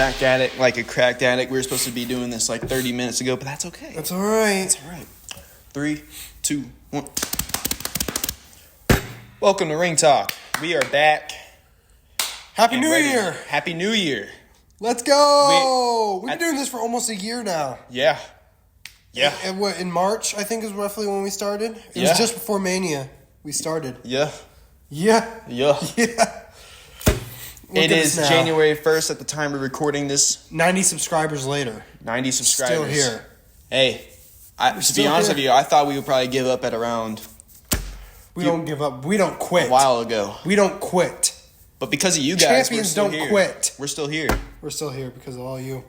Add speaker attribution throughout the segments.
Speaker 1: cracked addict like a cracked addict. We were supposed to be doing this like 30 minutes ago, but that's okay.
Speaker 2: That's all right.
Speaker 1: That's all right. 3, 2, 1. Welcome to Ring Talk. We are back.
Speaker 2: Happy New Year.
Speaker 1: Happy New Year.
Speaker 2: Let's go. We've been doing this for almost a year now.
Speaker 1: Yeah.
Speaker 2: And what, in March, I think is roughly when we started? It was just before Mania we started.
Speaker 1: Yeah. It is January 1st at the time of recording this.
Speaker 2: 90 subscribers later.
Speaker 1: 90 subscribers.
Speaker 2: Still here.
Speaker 1: Hey, to be honest with you, I thought we would probably give up at around...
Speaker 2: We don't give up. We don't quit.
Speaker 1: A while ago.
Speaker 2: We don't quit.
Speaker 1: But because of you guys,
Speaker 2: Champions don't quit.
Speaker 1: We're still here.
Speaker 2: We're still here because of all you.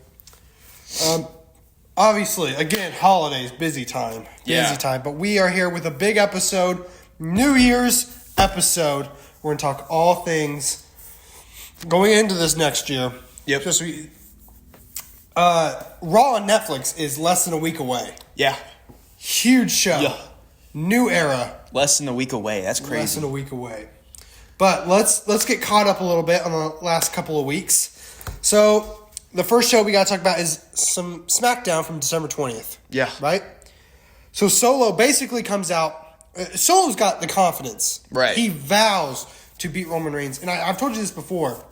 Speaker 2: Obviously, again, holidays, busy time. But we are here with a big episode, New Year's episode. We're going to talk all things going into this next year.
Speaker 1: Yep.
Speaker 2: Raw on Netflix is less than a week away.
Speaker 1: Yeah.
Speaker 2: Huge show.
Speaker 1: Yeah.
Speaker 2: New era.
Speaker 1: Less than a week away. That's crazy.
Speaker 2: Less than a week away. But let's get caught up a little bit on the last couple of weeks. So the first show we got to talk about is some SmackDown from December 20th.
Speaker 1: Yeah.
Speaker 2: Right? So Solo basically comes out. Solo's got the confidence.
Speaker 1: Right.
Speaker 2: He vows to beat Roman Reigns. And I've told you this before.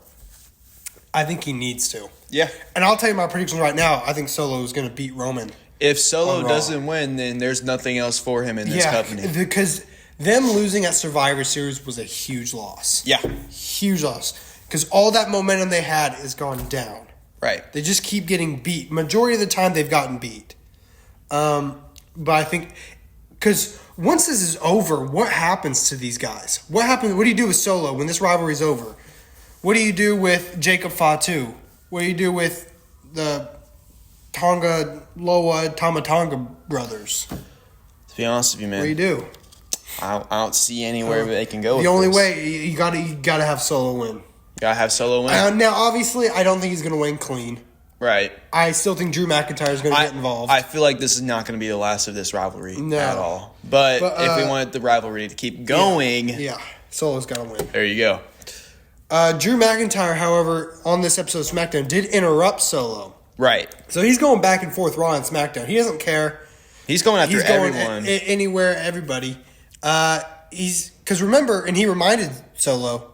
Speaker 2: I think he needs to.
Speaker 1: Yeah.
Speaker 2: And I'll tell you my prediction right now. I think Solo is going to beat Roman.
Speaker 1: If Solo doesn't win, then there's nothing else for him in this company.
Speaker 2: Yeah, because them losing at Survivor Series was a huge loss.
Speaker 1: Yeah.
Speaker 2: Huge loss. Because all that momentum they had is gone down.
Speaker 1: Right.
Speaker 2: They just keep getting beat. Majority of the time, they've gotten beat. But I think... Because once this is over, what happens to these guys? What do you do with Solo when this rivalry is over? What do you do with Jacob Fatu? What do you do with the Tonga Loa Tamatanga brothers?
Speaker 1: To be honest with you, man.
Speaker 2: What do you do?
Speaker 1: I don't see anywhere they can go.
Speaker 2: The only way you gotta have Solo win.
Speaker 1: You gotta have Solo win.
Speaker 2: Now, obviously, I don't think he's gonna win clean.
Speaker 1: Right.
Speaker 2: I still think Drew McIntyre is gonna get involved.
Speaker 1: I feel like this is not gonna be the last of this rivalry at all. But if we wanted the rivalry to keep going,
Speaker 2: Solo's gotta win.
Speaker 1: There you go.
Speaker 2: Drew McIntyre, however, on this episode of SmackDown, did interrupt Solo.
Speaker 1: Right.
Speaker 2: So he's going back and forth Raw and SmackDown. He doesn't care.
Speaker 1: He's going after everyone.
Speaker 2: Anywhere, everybody. Because remember, and he reminded Solo,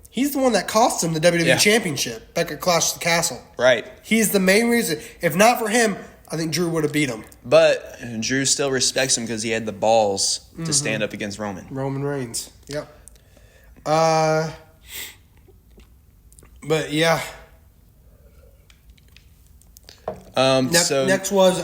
Speaker 2: he's the one that cost him the WWE Championship back at Clash of the Castle.
Speaker 1: Right.
Speaker 2: He's the main reason. If not for him, I think Drew would have beat him.
Speaker 1: But Drew still respects him because he had the balls to stand up against Roman.
Speaker 2: Roman Reigns. Yep. But yeah. Next was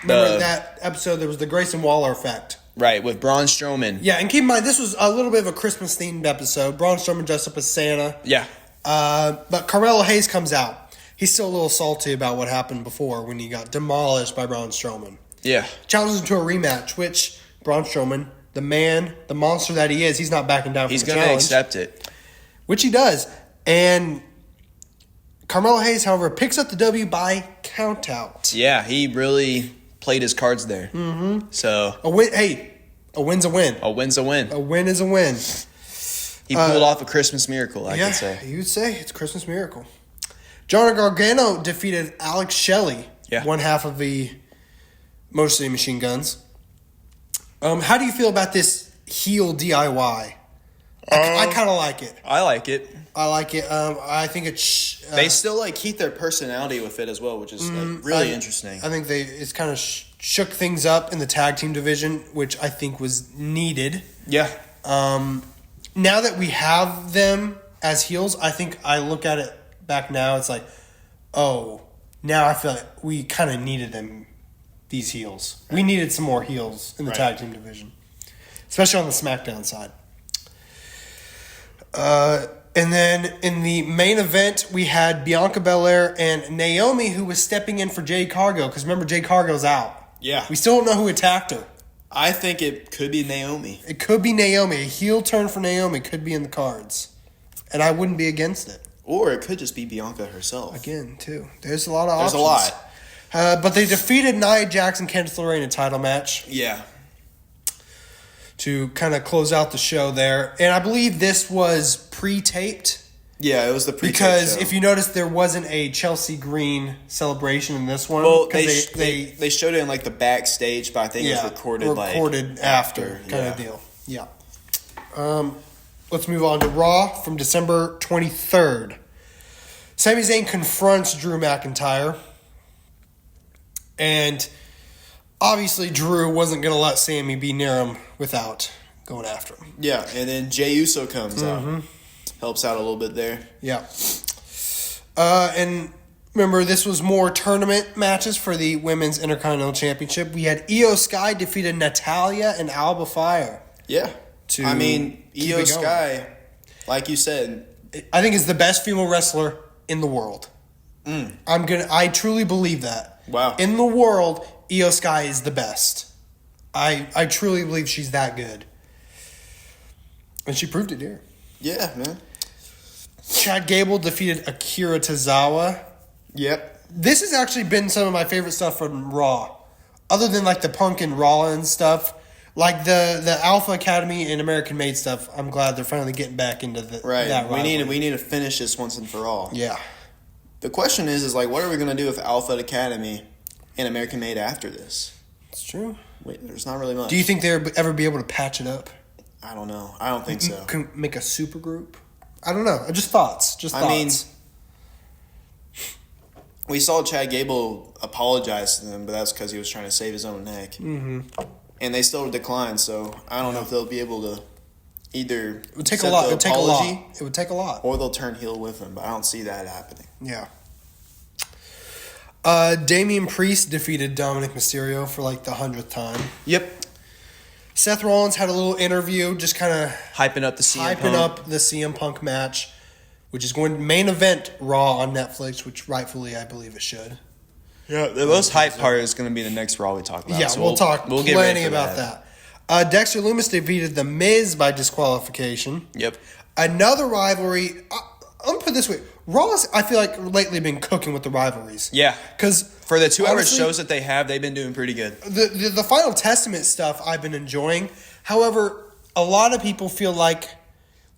Speaker 2: remember that episode? There was the Grayson Waller effect.
Speaker 1: Right, with Braun Strowman.
Speaker 2: Yeah, and keep in mind, this was a little bit of a Christmas-themed episode. Braun Strowman dressed up as Santa.
Speaker 1: Yeah.
Speaker 2: But Carmelo Hayes comes out. He's still a little salty about what happened before when he got demolished by Braun Strowman.
Speaker 1: Yeah.
Speaker 2: Challenges him to a rematch, which Braun Strowman, the man, the monster that he is, he's not backing down from the challenge.
Speaker 1: He's going to accept it.
Speaker 2: Which he does. And Carmelo Hayes, however, picks up the W by countout.
Speaker 1: Yeah, he really played his cards there.
Speaker 2: Mm-hmm.
Speaker 1: So
Speaker 2: a win's a win.
Speaker 1: A win's a win.
Speaker 2: A win is a win.
Speaker 1: He pulled off a Christmas miracle, I could say.
Speaker 2: You would say it's a Christmas miracle. Johnny Gargano defeated Alex Shelley, one half of the Motor City Machine Guns. How do you feel about this heel DIY? I kind of like it.
Speaker 1: I like it.
Speaker 2: I think it's...
Speaker 1: they still keep their personality with it as well, which is really interesting.
Speaker 2: I think it's kind of shook things up in the tag team division, which I think was needed.
Speaker 1: Yeah.
Speaker 2: Now that we have them as heels, I think I look at it back now, it's like, oh, now I feel like we kind of needed these heels. We needed some more heels in the tag team division, especially on the SmackDown side. And then in the main event, we had Bianca Belair and Naomi, who was stepping in for Jade Cargill. Because remember, Jade Cargill's out.
Speaker 1: Yeah.
Speaker 2: We still don't know who attacked her.
Speaker 1: I think it could be Naomi.
Speaker 2: It could be Naomi. A heel turn for Naomi could be in the cards. And I wouldn't be against it.
Speaker 1: Or it could just be Bianca herself.
Speaker 2: Again, too. There's a lot of options.
Speaker 1: There's a lot.
Speaker 2: But they defeated Nia Jax and Candice LeRae in a title match.
Speaker 1: Yeah.
Speaker 2: To kind of close out the show there. And I believe this was pre-taped.
Speaker 1: Yeah, it was the pre-tape
Speaker 2: because
Speaker 1: show.
Speaker 2: if you notice, there wasn't a Chelsea Green celebration in this one.
Speaker 1: Well, they showed it in like the backstage, but I think it was recorded
Speaker 2: after kind of deal. Yeah. Let's move on to Raw from December 23rd. Sami Zayn confronts Drew McIntyre, and obviously Drew wasn't going to let Sami be near him without going after him.
Speaker 1: Yeah, and then Jey Uso comes out. Helps out a little bit there.
Speaker 2: Yeah. And remember, this was more tournament matches for the Women's Intercontinental Championship. We had Io Sky defeated Natalya and Alba Fire.
Speaker 1: Yeah. Io Sky, like you said,
Speaker 2: I think is the best female wrestler in the world. I truly believe that.
Speaker 1: Wow.
Speaker 2: In the world, Io Sky is the best. I truly believe she's that good. And she proved it here.
Speaker 1: Yeah, man.
Speaker 2: Chad Gable defeated Akira Tozawa.
Speaker 1: Yep.
Speaker 2: This has actually been some of my favorite stuff from Raw. Other than like the Punk and Rollins stuff. Like the Alpha Academy and American Made stuff. I'm glad they're finally getting back into that rivalry.
Speaker 1: We need to finish this once and for all.
Speaker 2: Yeah.
Speaker 1: The question is like, what are we going to do with Alpha Academy and American Made after this?
Speaker 2: It's true.
Speaker 1: Wait, there's not really much.
Speaker 2: Do you think they'll ever be able to patch it up?
Speaker 1: I don't know. I don't think so.
Speaker 2: Can make a super group? I don't know. Just thoughts. I mean,
Speaker 1: we saw Chad Gable apologize to them, but that's because he was trying to save his own neck. Mm-hmm. And they still declined, so I don't know if they'll be able to either.
Speaker 2: It would take a lot. It would take a lot. It would take a lot.
Speaker 1: Or they'll turn heel with him, but I don't see that happening.
Speaker 2: Yeah. Damian Priest defeated Dominic Mysterio for like the 100th time.
Speaker 1: Yep.
Speaker 2: Seth Rollins had a little interview, just kind of
Speaker 1: hyping up the
Speaker 2: CM Punk match, which is going to main event Raw on Netflix, which rightfully I believe it should.
Speaker 1: Yeah, the most hype part is going to be the next Raw we talk about.
Speaker 2: Yeah, so we'll talk plenty about that. Dexter Lumis defeated The Miz by disqualification.
Speaker 1: Yep.
Speaker 2: Another rivalry. I'm going to put it this way. Raw, I feel like lately been cooking with the rivalries.
Speaker 1: Yeah.
Speaker 2: Because
Speaker 1: for the 2-hour shows that they have, they've been doing pretty good.
Speaker 2: The Final Testament stuff I've been enjoying. However, a lot of people feel like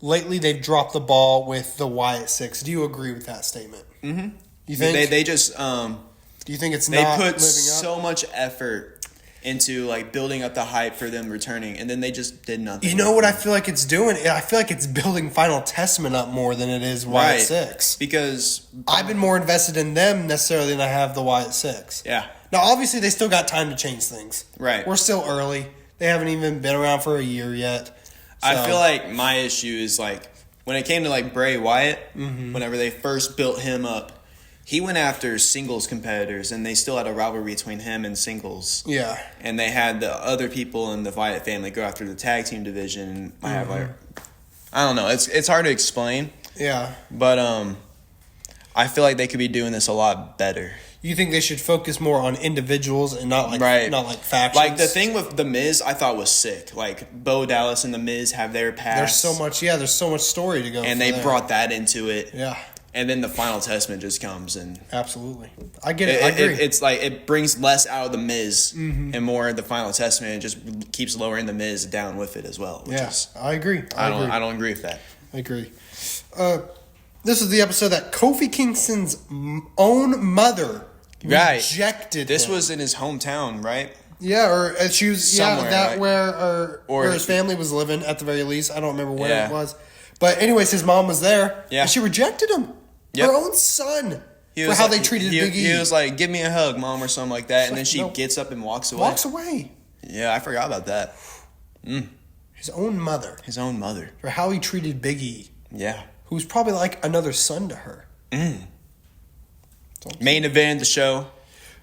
Speaker 2: lately they've dropped the ball with the Wyatt Six. Do you agree with that statement?
Speaker 1: Mm-hmm.
Speaker 2: You think
Speaker 1: they just
Speaker 2: do you think it's
Speaker 1: they
Speaker 2: not
Speaker 1: put
Speaker 2: living up?
Speaker 1: so much effort into like building up the hype for them returning, and then they just did nothing.
Speaker 2: You know what I feel like it's doing? I feel like it's building Final Testament up more than it is Wyatt Six.
Speaker 1: Because
Speaker 2: I've been more invested in them necessarily than I have the Wyatt Six.
Speaker 1: Yeah.
Speaker 2: Now, obviously, they still got time to change things.
Speaker 1: Right.
Speaker 2: We're still early. They haven't even been around for a year yet. So.
Speaker 1: I feel like my issue is like when it came to like Bray Wyatt, whenever they first built him up, he went after singles competitors, and they still had a rivalry between him and singles.
Speaker 2: Yeah.
Speaker 1: And they had the other people in the Wyatt family go after the tag team division. I have like, I don't know. It's hard to explain.
Speaker 2: Yeah.
Speaker 1: But I feel like they could be doing this a lot better.
Speaker 2: You think they should focus more on individuals and not like factions?
Speaker 1: Like the thing with The Miz, I thought was sick. Like Bo Dallas and The Miz have their past.
Speaker 2: There's so much story to go.
Speaker 1: And they brought that into it.
Speaker 2: Yeah.
Speaker 1: And then the Final Testament just comes and
Speaker 2: absolutely, I get it. I agree.
Speaker 1: It's like it brings less out of the Miz and more of the Final Testament, and just keeps lowering the Miz down with it as well.
Speaker 2: I agree.
Speaker 1: I don't agree with that.
Speaker 2: I agree. This is the episode that Kofi Kingston's own mother rejected.
Speaker 1: This
Speaker 2: him.
Speaker 1: was in his hometown, right?
Speaker 2: Yeah, or she was
Speaker 1: somewhere,
Speaker 2: where his family was living at the very least. I don't remember where it was. But anyways, his mom was there, and she rejected him. Yep. Her own son. For how they treated Big E.
Speaker 1: He was like, give me a hug, Mom, or something like that. And then she gets up and walks away. Yeah, I forgot about that.
Speaker 2: His own mother. For how he treated Big E.
Speaker 1: Yeah.
Speaker 2: Who's probably like another son to her.
Speaker 1: Main event of the show.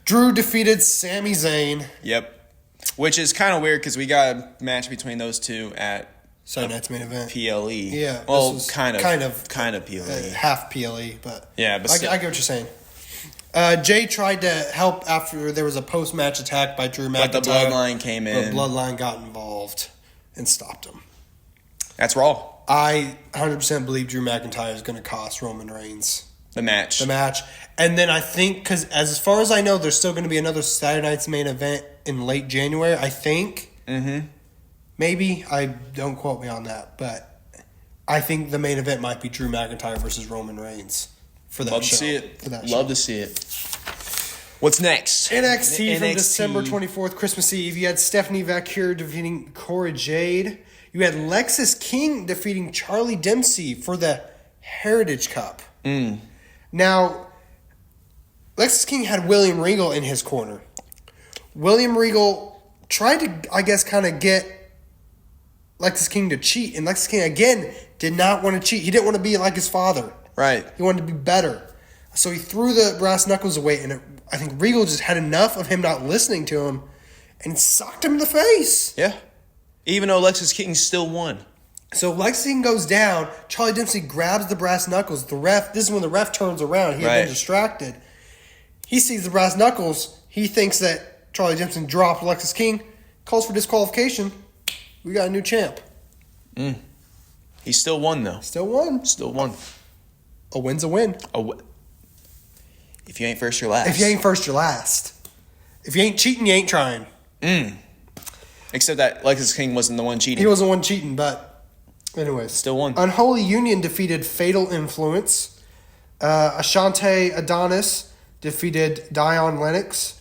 Speaker 2: Drew defeated Sami Zayn.
Speaker 1: Yep. Which is kind of weird because we got a match between those two at
Speaker 2: Saturday night's main event.
Speaker 1: PLE.
Speaker 2: Yeah.
Speaker 1: Well, kind of PLE.
Speaker 2: Half PLE, but
Speaker 1: yeah, but
Speaker 2: I get what you're saying. Jay tried to help after there was a post-match attack by Drew McIntyre.
Speaker 1: But the Bloodline came in.
Speaker 2: The Bloodline got involved and stopped him.
Speaker 1: That's Raw.
Speaker 2: I 100% believe Drew McIntyre is going to cost Roman Reigns
Speaker 1: the match.
Speaker 2: And then I think, because as far as I know, there's still going to be another Saturday night's main event in late January, I think. Mm-hmm. Maybe. Don't quote me on that. But I think the main event might be Drew McIntyre versus Roman Reigns for that
Speaker 1: Love
Speaker 2: show.
Speaker 1: to see it.
Speaker 2: For that
Speaker 1: Love
Speaker 2: show.
Speaker 1: to see it. What's next?
Speaker 2: NXT from December 24th, Christmas Eve. You had Stephanie Vaquer defeating Cora Jade. You had Lexis King defeating Charlie Dempsey for the Heritage Cup. Now, Lexis King had William Regal in his corner. William Regal tried to, I guess, kind of get Lexis King to cheat. And Lexis King, again, did not want to cheat. He didn't want to be like his father.
Speaker 1: Right.
Speaker 2: He wanted to be better. So he threw the brass knuckles away, and I think Regal just had enough of him not listening to him and socked him in the face.
Speaker 1: Yeah. Even though Lexis King still won.
Speaker 2: So Lexis King goes down. Charlie Dempsey grabs the brass knuckles. This is when the ref turns around. He had been distracted. He sees the brass knuckles. He thinks that Charlie Dempsey dropped Lexis King. Calls for disqualification. We got a new champ.
Speaker 1: He still won, though.
Speaker 2: Still won.
Speaker 1: Still won.
Speaker 2: A win's a win.
Speaker 1: If you ain't first, you're last.
Speaker 2: If you ain't first, you're last. If you ain't cheating, you ain't trying.
Speaker 1: Except that Lexis King wasn't the one cheating.
Speaker 2: He wasn't the one cheating, but anyways.
Speaker 1: Still won.
Speaker 2: Unholy Union defeated Fatal Influence. Ashante Adonis defeated Dion Lennox.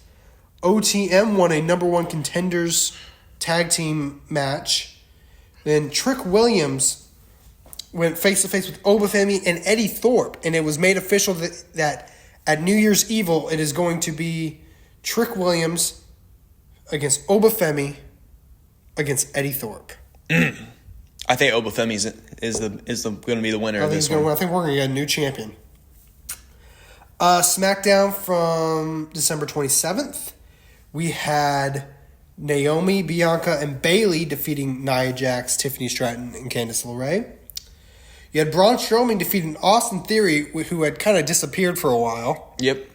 Speaker 2: OTM won a number one contenders tag team match. Then Trick Williams went face-to-face with Obafemi and Eddie Thorpe, and it was made official that at New Year's Evil, it is going to be Trick Williams against Obafemi against Eddie Thorpe.
Speaker 1: I think Obafemi is going to be the winner of this one.
Speaker 2: I think we're going to get a new champion. SmackDown from December 27th. We had Naomi, Bianca, and Bayley defeating Nia Jax, Tiffany Stratton, and Candice LeRae. You had Braun Strowman defeating Austin Theory, who had kind of disappeared for a while.
Speaker 1: Yep.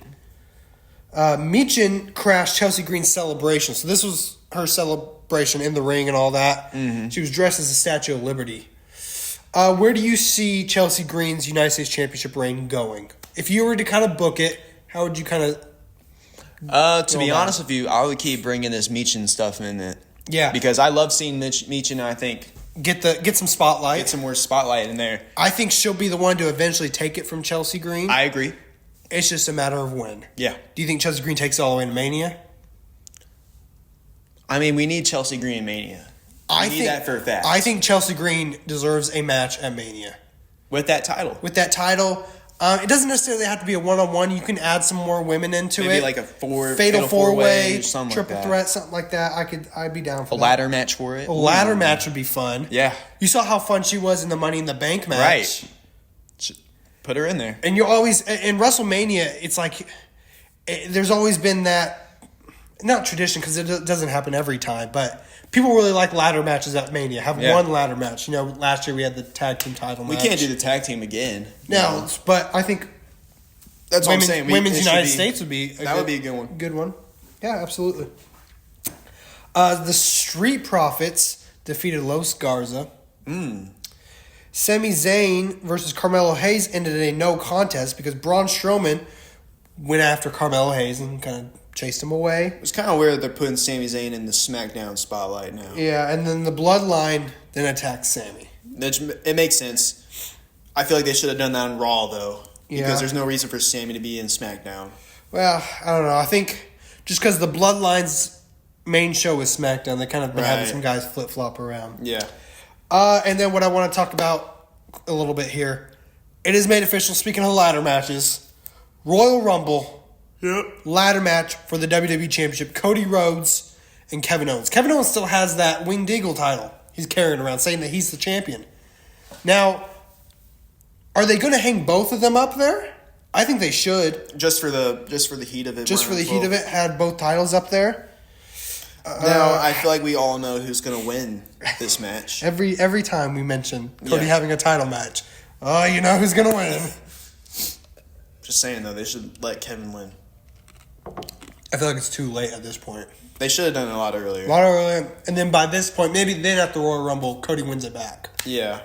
Speaker 2: Michin crashed Chelsea Green's celebration. So this was her celebration in the ring and all that. She was dressed as a Statue of Liberty. Where do you see Chelsea Green's United States Championship reign going? If you were to kind of book it, how would you kind of...
Speaker 1: To be honest with you, I would keep bringing this Michin stuff in it.
Speaker 2: Yeah.
Speaker 1: Because I love seeing Michin, I think...
Speaker 2: Get some spotlight.
Speaker 1: Get some more spotlight in there.
Speaker 2: I think she'll be the one to eventually take it from Chelsea Green.
Speaker 1: I agree.
Speaker 2: It's just a matter of when.
Speaker 1: Yeah.
Speaker 2: Do you think Chelsea Green takes it all the way to Mania?
Speaker 1: I mean, we need Chelsea Green in Mania. We need that for a fact.
Speaker 2: I think Chelsea Green deserves a match at Mania.
Speaker 1: With that title.
Speaker 2: It doesn't necessarily have to be a one-on-one. You can add some more women into it.
Speaker 1: Maybe like a
Speaker 2: fatal four-way,
Speaker 1: something
Speaker 2: triple
Speaker 1: like that.
Speaker 2: threat, something like that. I'd be down for
Speaker 1: a ladder match for it.
Speaker 2: A ladder match would be fun.
Speaker 1: Yeah.
Speaker 2: You saw how fun she was in the Money in the Bank match.
Speaker 1: Right. Put her in there.
Speaker 2: And you always in WrestleMania, it's like there's always been that, not tradition because it doesn't happen every time, but people really like ladder matches at Mania. Have one ladder match. You know, last year we had the tag team title match.
Speaker 1: We can't do the tag team again.
Speaker 2: No, but I think
Speaker 1: that's what I'm saying.
Speaker 2: Women's United States would be
Speaker 1: would be a good one.
Speaker 2: Good one. Yeah, absolutely. The Street Profits defeated Los Garza. Sami Zayn versus Carmelo Hayes ended in a no contest because Braun Strowman went after Carmelo Hayes and kind of chased him away.
Speaker 1: It's kind of weird they're putting Sami Zayn in the SmackDown spotlight now.
Speaker 2: Yeah, and then the Bloodline then attacked Sami.
Speaker 1: It makes sense. I feel like they should have done that on Raw, though.
Speaker 2: Yeah.
Speaker 1: Because there's no reason for Sami to be in SmackDown.
Speaker 2: Well, I don't know. I think just because the Bloodline's main show is SmackDown, they kind of been having some guys flip-flop around.
Speaker 1: Yeah.
Speaker 2: And then what I want to talk about a little bit here, it is made official, speaking of ladder matches, Royal Rumble, ladder match for the WWE Championship, Cody Rhodes and Kevin Owens. Kevin Owens still has that Winged Eagle title he's carrying around, saying that he's the champion. Now, are they going to hang both of them up there? I think they should.
Speaker 1: Just for the heat of it.
Speaker 2: Just for the heat of it, had both titles up there.
Speaker 1: Now, I feel like we all know who's going to win this match.
Speaker 2: Every time we mention Cody having a title match, you know who's going to win.
Speaker 1: Just saying, though, they should let Kevin win.
Speaker 2: I feel like it's too late at this point.
Speaker 1: They should have done it a lot earlier.
Speaker 2: And then by this point, maybe then at the Royal Rumble, Cody wins it back.
Speaker 1: Yeah.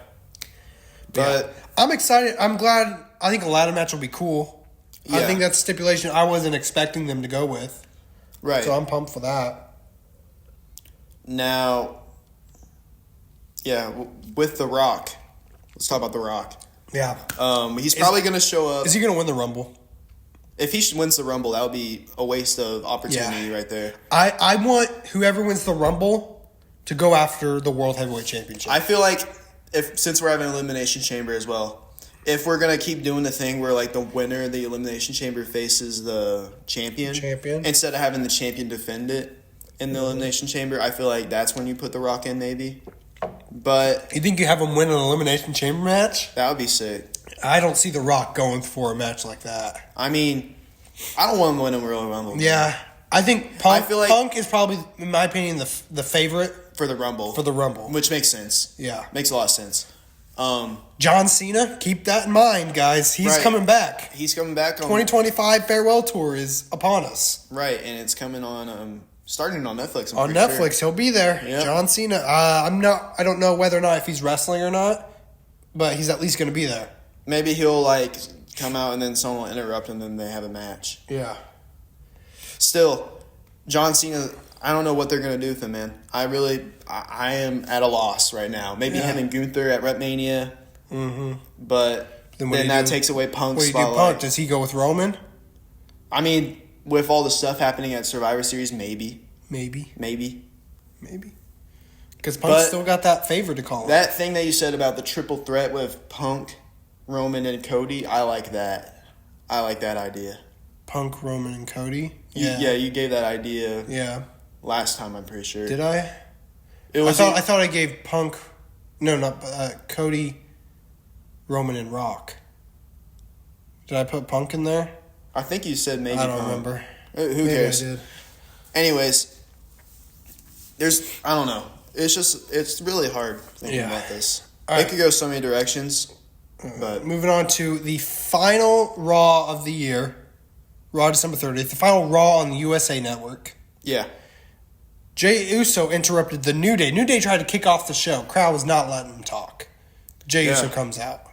Speaker 1: But
Speaker 2: I'm excited. I'm glad. I think a ladder match will be cool.
Speaker 1: Yeah.
Speaker 2: I think that's a stipulation I wasn't expecting them to go with.
Speaker 1: Right.
Speaker 2: So I'm pumped for that.
Speaker 1: Now, with The Rock Let's talk about The Rock.
Speaker 2: Yeah.
Speaker 1: He's probably going to show up.
Speaker 2: Is he going to win the Rumble?
Speaker 1: If he wins the Rumble, that would be a waste of opportunity right there.
Speaker 2: I want whoever wins the Rumble to go after the World Heavyweight Championship.
Speaker 1: I feel like since we're having an Elimination Chamber as well, if we're going to keep doing the thing where like the winner of the Elimination Chamber faces the champion, instead of having the champion defend it in the Elimination Chamber, I feel like that's when you put The Rock in maybe. But
Speaker 2: you think you have him win an Elimination Chamber match?
Speaker 1: That would be sick.
Speaker 2: I don't see The Rock going for a match like that.
Speaker 1: I mean, I don't want him to win a Royal Rumble.
Speaker 2: Yeah. I think Punk is probably, in my opinion, the favorite.
Speaker 1: For the Rumble.
Speaker 2: Which
Speaker 1: makes sense.
Speaker 2: Yeah.
Speaker 1: Makes a lot of sense.
Speaker 2: John Cena, keep that in mind, guys. He's coming back.
Speaker 1: He's coming back.
Speaker 2: 2025 farewell tour is upon us.
Speaker 1: Right, and it's coming on, starting on Netflix.
Speaker 2: On Netflix, he'll be there. Yep. John Cena. I don't know whether or not if he's wrestling or not, but he's at least going to be there.
Speaker 1: Maybe he'll come out and then someone will interrupt and then they have a match.
Speaker 2: Yeah.
Speaker 1: Still, John Cena, I don't know what they're going to do with him, man. I am at a loss right now. Maybe having Gunther at WrestleMania. Mm-hmm. But then that takes away Punk's spotlight.
Speaker 2: Punk? Does he go with Roman?
Speaker 1: I mean, with all the stuff happening at Survivor Series, maybe.
Speaker 2: Maybe. Because Punk still got that favor to call him.
Speaker 1: That thing that you said about the triple threat with Punk, Roman, and Cody, I like that. I like that idea.
Speaker 2: Punk, Roman, and Cody?
Speaker 1: Yeah, you gave that idea.
Speaker 2: Yeah.
Speaker 1: Last time, I'm pretty sure.
Speaker 2: Did I? I thought I gave Punk. No, not Cody, Roman, and Rock. Did I put Punk in there?
Speaker 1: I think you said maybe.
Speaker 2: I don't remember.
Speaker 1: Who cares? I did. Anyways, I don't know. It's really hard thinking about this. It could go so many directions. But
Speaker 2: moving on to the final Raw of the year, Raw December 30th, the final Raw on the USA Network.
Speaker 1: Yeah.
Speaker 2: Jey Uso interrupted the New Day. New Day tried to kick off the show. Crowd was not letting him talk. Jey Uso comes out.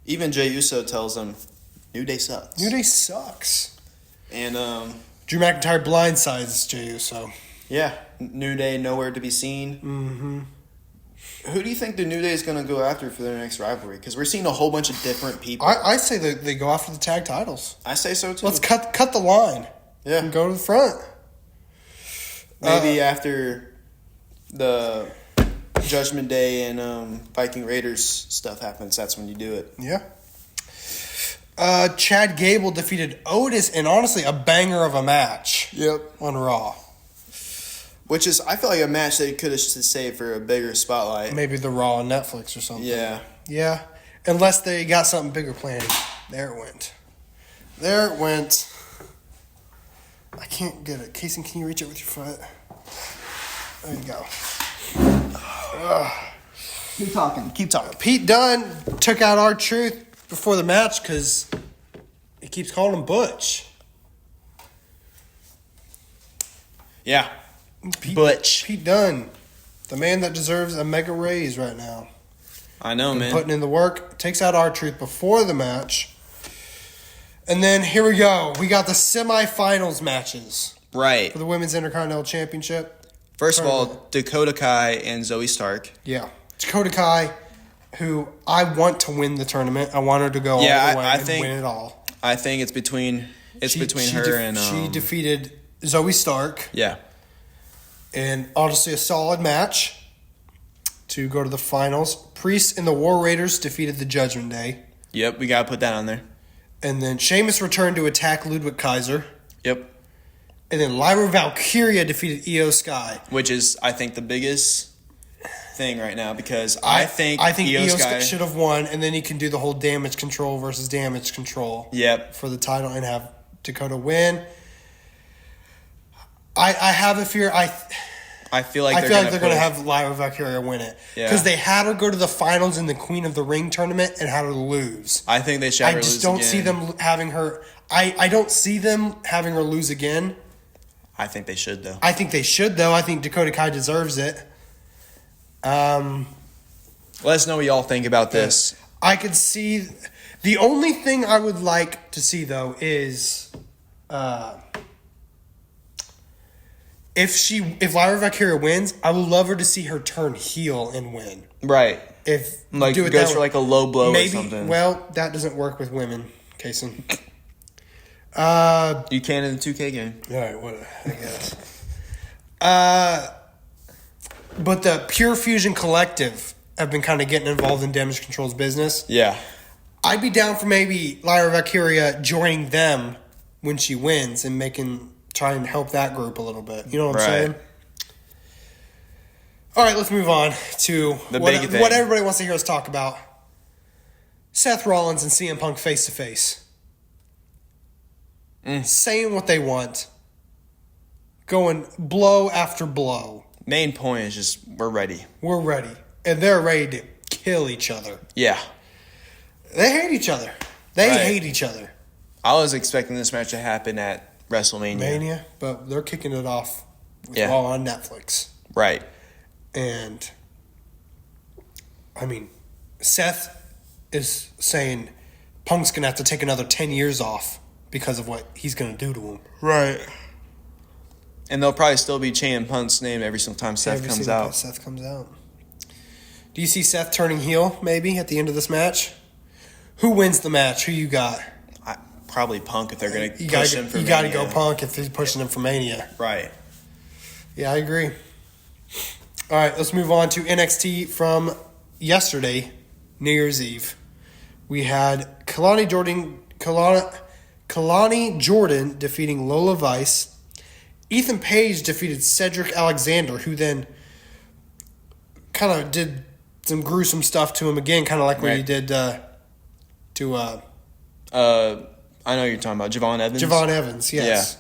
Speaker 1: Even Jey Uso tells him, New Day sucks.
Speaker 2: New Day sucks.
Speaker 1: And
Speaker 2: Drew McIntyre blindsides Jey Uso.
Speaker 1: Yeah. New Day nowhere to be seen.
Speaker 2: Mm-hmm.
Speaker 1: Who do you think the New Day is going to go after for their next rivalry? Because we're seeing a whole bunch of different people.
Speaker 2: I say that they go after the tag titles.
Speaker 1: I say so too.
Speaker 2: Let's cut the line.
Speaker 1: Yeah.
Speaker 2: And go to the front.
Speaker 1: Maybe after the Judgment Day and Viking Raiders stuff happens, that's when you do it.
Speaker 2: Yeah. Chad Gable defeated Otis in, honestly, a banger of a match.
Speaker 1: Yep.
Speaker 2: On Raw.
Speaker 1: Which is, I feel like a match they could have saved for a bigger spotlight.
Speaker 2: Maybe the Raw on Netflix or something.
Speaker 1: Yeah.
Speaker 2: Yeah. Unless they got something bigger planned. There it went. I can't get it. Caysen, can you reach it with your foot? There you go.
Speaker 1: Keep talking.
Speaker 2: Pete Dunne took out R-Truth before the match because he keeps calling him Butch.
Speaker 1: Yeah. Butch.
Speaker 2: Pete Dunne, the man that deserves a mega raise right now.
Speaker 1: I know, man.
Speaker 2: Putting in the work, takes out R-Truth before the match. And then here we go. We got the semifinals matches.
Speaker 1: Right.
Speaker 2: For the Women's Intercontinental Championship.
Speaker 1: First of all, Dakota Kai and Zoe Stark.
Speaker 2: Yeah. Dakota Kai, who I want to win the tournament. I want her to go all the way and win it all.
Speaker 1: I think it's between her and...
Speaker 2: She defeated Zoe Stark.
Speaker 1: Yeah.
Speaker 2: And honestly, a solid match to go to the finals. Priest and the War Raiders defeated the Judgment Day.
Speaker 1: Yep, we got to put that on there.
Speaker 2: And then Sheamus returned to attack Ludwig Kaiser.
Speaker 1: Yep.
Speaker 2: And then Lyra Valkyria defeated Io Sky.
Speaker 1: Which is, I think, the biggest thing right now because I think
Speaker 2: Io Sky should have won, and then he can do the whole damage control versus damage control.
Speaker 1: Yep.
Speaker 2: For the title and have Dakota win. I have a fear. I
Speaker 1: feel like
Speaker 2: they're going to have Lyra Valkyria win it. Because they had her go to the finals in the Queen of the Ring tournament and had her lose.
Speaker 1: I think they should have her lose again.
Speaker 2: I just don't see them having her... I don't see them having her lose again.
Speaker 1: I think they should, though.
Speaker 2: I think they should, though. I think Dakota Kai deserves it.
Speaker 1: Let us know what y'all think about this.
Speaker 2: I could see... The only thing I would like to see, though, is... If Lyra Valkyria wins, I would love her to see her turn heel and win.
Speaker 1: Right.
Speaker 2: If
Speaker 1: like
Speaker 2: do it
Speaker 1: goes
Speaker 2: that
Speaker 1: for
Speaker 2: way.
Speaker 1: like a low blow
Speaker 2: Maybe,
Speaker 1: or something.
Speaker 2: Well, that doesn't work with women, Caysen.
Speaker 1: You can in the 2K game.
Speaker 2: All right, what I guess. But the Pure Fusion Collective have been kind of getting involved in Damage Control's business.
Speaker 1: Yeah.
Speaker 2: I'd be down for maybe Lyra Valkyria joining them when she wins and try and help that group a little bit. You know what I'm saying? All right, let's move on to what everybody wants to hear us talk about. Seth Rollins and CM Punk face to face. Saying what they want. Going blow after blow.
Speaker 1: Main point is just we're ready.
Speaker 2: We're ready. And they're ready to kill each other.
Speaker 1: Yeah.
Speaker 2: They hate each other. They hate each other.
Speaker 1: I was expecting this match to happen at WrestleMania.
Speaker 2: But they're kicking it off with Raw on Netflix.
Speaker 1: Right.
Speaker 2: And, I mean, Seth is saying Punk's going to have to take another 10 years off because of what he's going to do to him.
Speaker 1: Right. And they'll probably still be chanting Punk's name every single time Seth comes out.
Speaker 2: Seth comes out. Do you see Seth turning heel, maybe, at the end of this match? Who wins the match? Who you got?
Speaker 1: Probably Punk if they're going to push him for Mania.
Speaker 2: You got to go Punk if he's pushing him for Mania.
Speaker 1: Right.
Speaker 2: Yeah, I agree. All right, let's move on to NXT from yesterday, New Year's Eve. We had Kalani Jordan defeating Lola Vice. Ethan Page defeated Cedric Alexander, who then kind of did some gruesome stuff to him again, kind of like what he did to...
Speaker 1: I know you're talking about Javon Evans.
Speaker 2: Javon Evans, yes.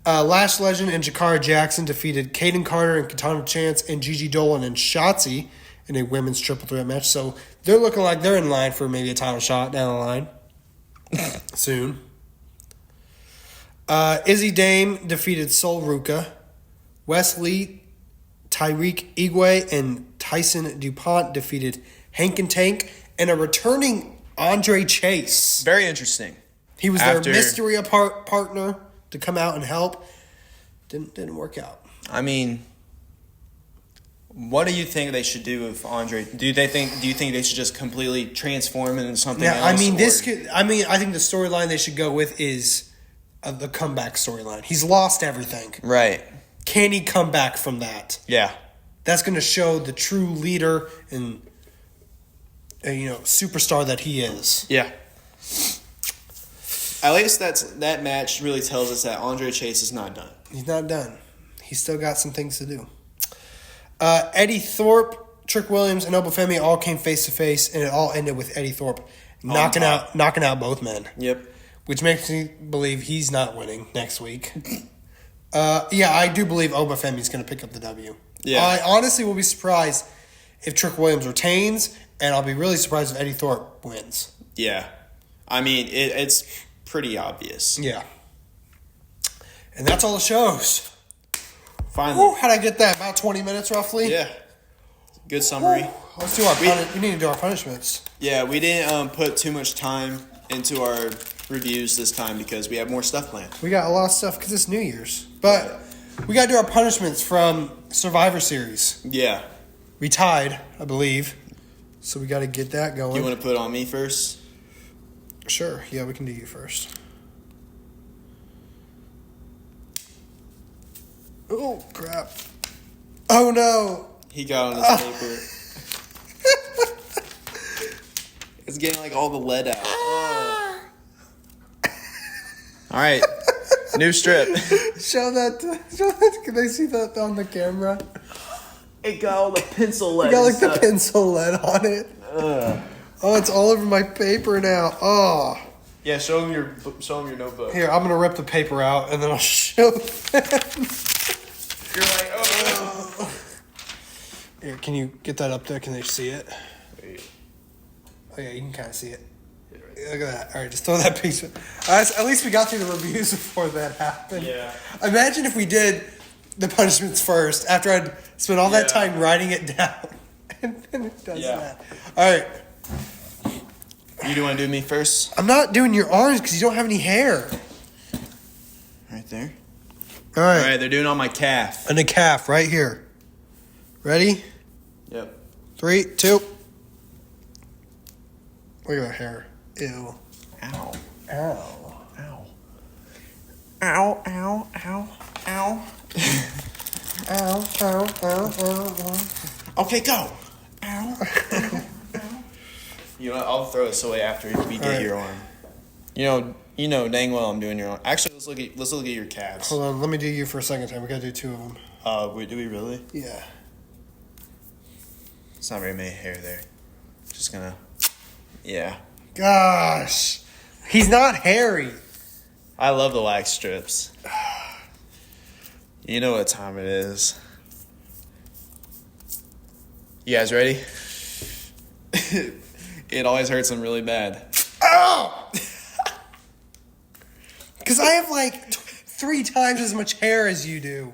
Speaker 2: Yeah. Lash Legend and Jakara Jackson defeated Kaden Carter and Katana Chance and Gigi Dolan and Shotzi in a women's triple threat match. So they're looking like they're in line for maybe a title shot down the line soon. Izzy Dame defeated Sol Ruka. Wesley, Tyreek Igwe, and Tyson DuPont defeated Hank and Tank. And a returning Andre Chase.
Speaker 1: Very interesting.
Speaker 2: He was their mystery partner to come out and help. Didn't work out.
Speaker 1: I mean, what do you think they should do with Andre? Do you think they should just completely transform into something else?
Speaker 2: I mean, I think the storyline they should go with is the comeback storyline. He's lost everything.
Speaker 1: Right.
Speaker 2: Can he come back from that?
Speaker 1: Yeah. That's
Speaker 2: going to show the true leader and superstar that he is.
Speaker 1: Yeah. At least that match really tells us that Andre Chase is not done.
Speaker 2: He's not done. He's still got some things to do. Eddie Thorpe, Trick Williams, and Obafemi all came face to face, and it all ended with Eddie Thorpe knocking out both men.
Speaker 1: Yep.
Speaker 2: Which makes me believe he's not winning next week. I do believe Obafemi's going to pick up the W. Yeah. I honestly will be surprised if Trick Williams retains. And I'll be really surprised if Eddie Thorpe wins.
Speaker 1: Yeah. I mean, it's pretty obvious.
Speaker 2: Yeah. And that's all the shows.
Speaker 1: Finally.
Speaker 2: How'd I get that? About 20 minutes, roughly?
Speaker 1: Yeah. Good summary.
Speaker 2: Let's do we need to do our punishments.
Speaker 1: Yeah, we didn't put too much time into our reviews this time because we have more stuff planned.
Speaker 2: We got a lot of stuff because it's New Year's. But we got to do our punishments from Survivor Series.
Speaker 1: Yeah.
Speaker 2: We tied, I believe. So we got to get that going.
Speaker 1: You want to put it on me first?
Speaker 2: Sure. Yeah, we can do you first. Oh, crap. Oh, no.
Speaker 1: He got on his paper. It's getting like all the lead out. All right. New strip.
Speaker 2: Show that. Can they see that on the camera?
Speaker 1: It got all the pencil lead.
Speaker 2: It got like the pencil lead on it. Oh, it's all over my paper now. Oh.
Speaker 1: Yeah, show him your notebook.
Speaker 2: Here, I'm gonna rip the paper out and then I'll show them.
Speaker 1: You're like, oh.
Speaker 2: Here, can you get that up there? Can they see it? Oh yeah, you can kind of see it. Look at that. All right, just throw that piece. At least we got through the reviews before that happened.
Speaker 1: Yeah.
Speaker 2: Imagine if we did the punishments first after I'd spent all that time writing it down. And then it does that. All right.
Speaker 1: You do want to do me first?
Speaker 2: I'm not doing your arms because you don't have any hair.
Speaker 1: Right there.
Speaker 2: All right.
Speaker 1: All right, they're doing on my calf.
Speaker 2: And the calf right here. Ready?
Speaker 1: Yep.
Speaker 2: 3, 2. Look at that hair. Ew.
Speaker 1: Ow.
Speaker 2: Ow.
Speaker 1: Ow. Ow, ow, ow, ow.
Speaker 2: Ow, ow, ow, ow, ow.
Speaker 1: Okay, go. Ow, ow, ow. You know what? I'll throw this away after we get your arm. You know dang well I'm doing your arm. Actually, let's look at your calves.
Speaker 2: Hold on, let me do you for a second time. We gotta do 2 of them.
Speaker 1: Do we really?
Speaker 2: Yeah.
Speaker 1: It's not very many hair there. Just gonna. Yeah.
Speaker 2: Gosh. He's not hairy.
Speaker 1: I love the wax strips. You know what time it is. You guys ready? It always hurts them really bad.
Speaker 2: Oh! Because I have like 3 times as much hair as you do.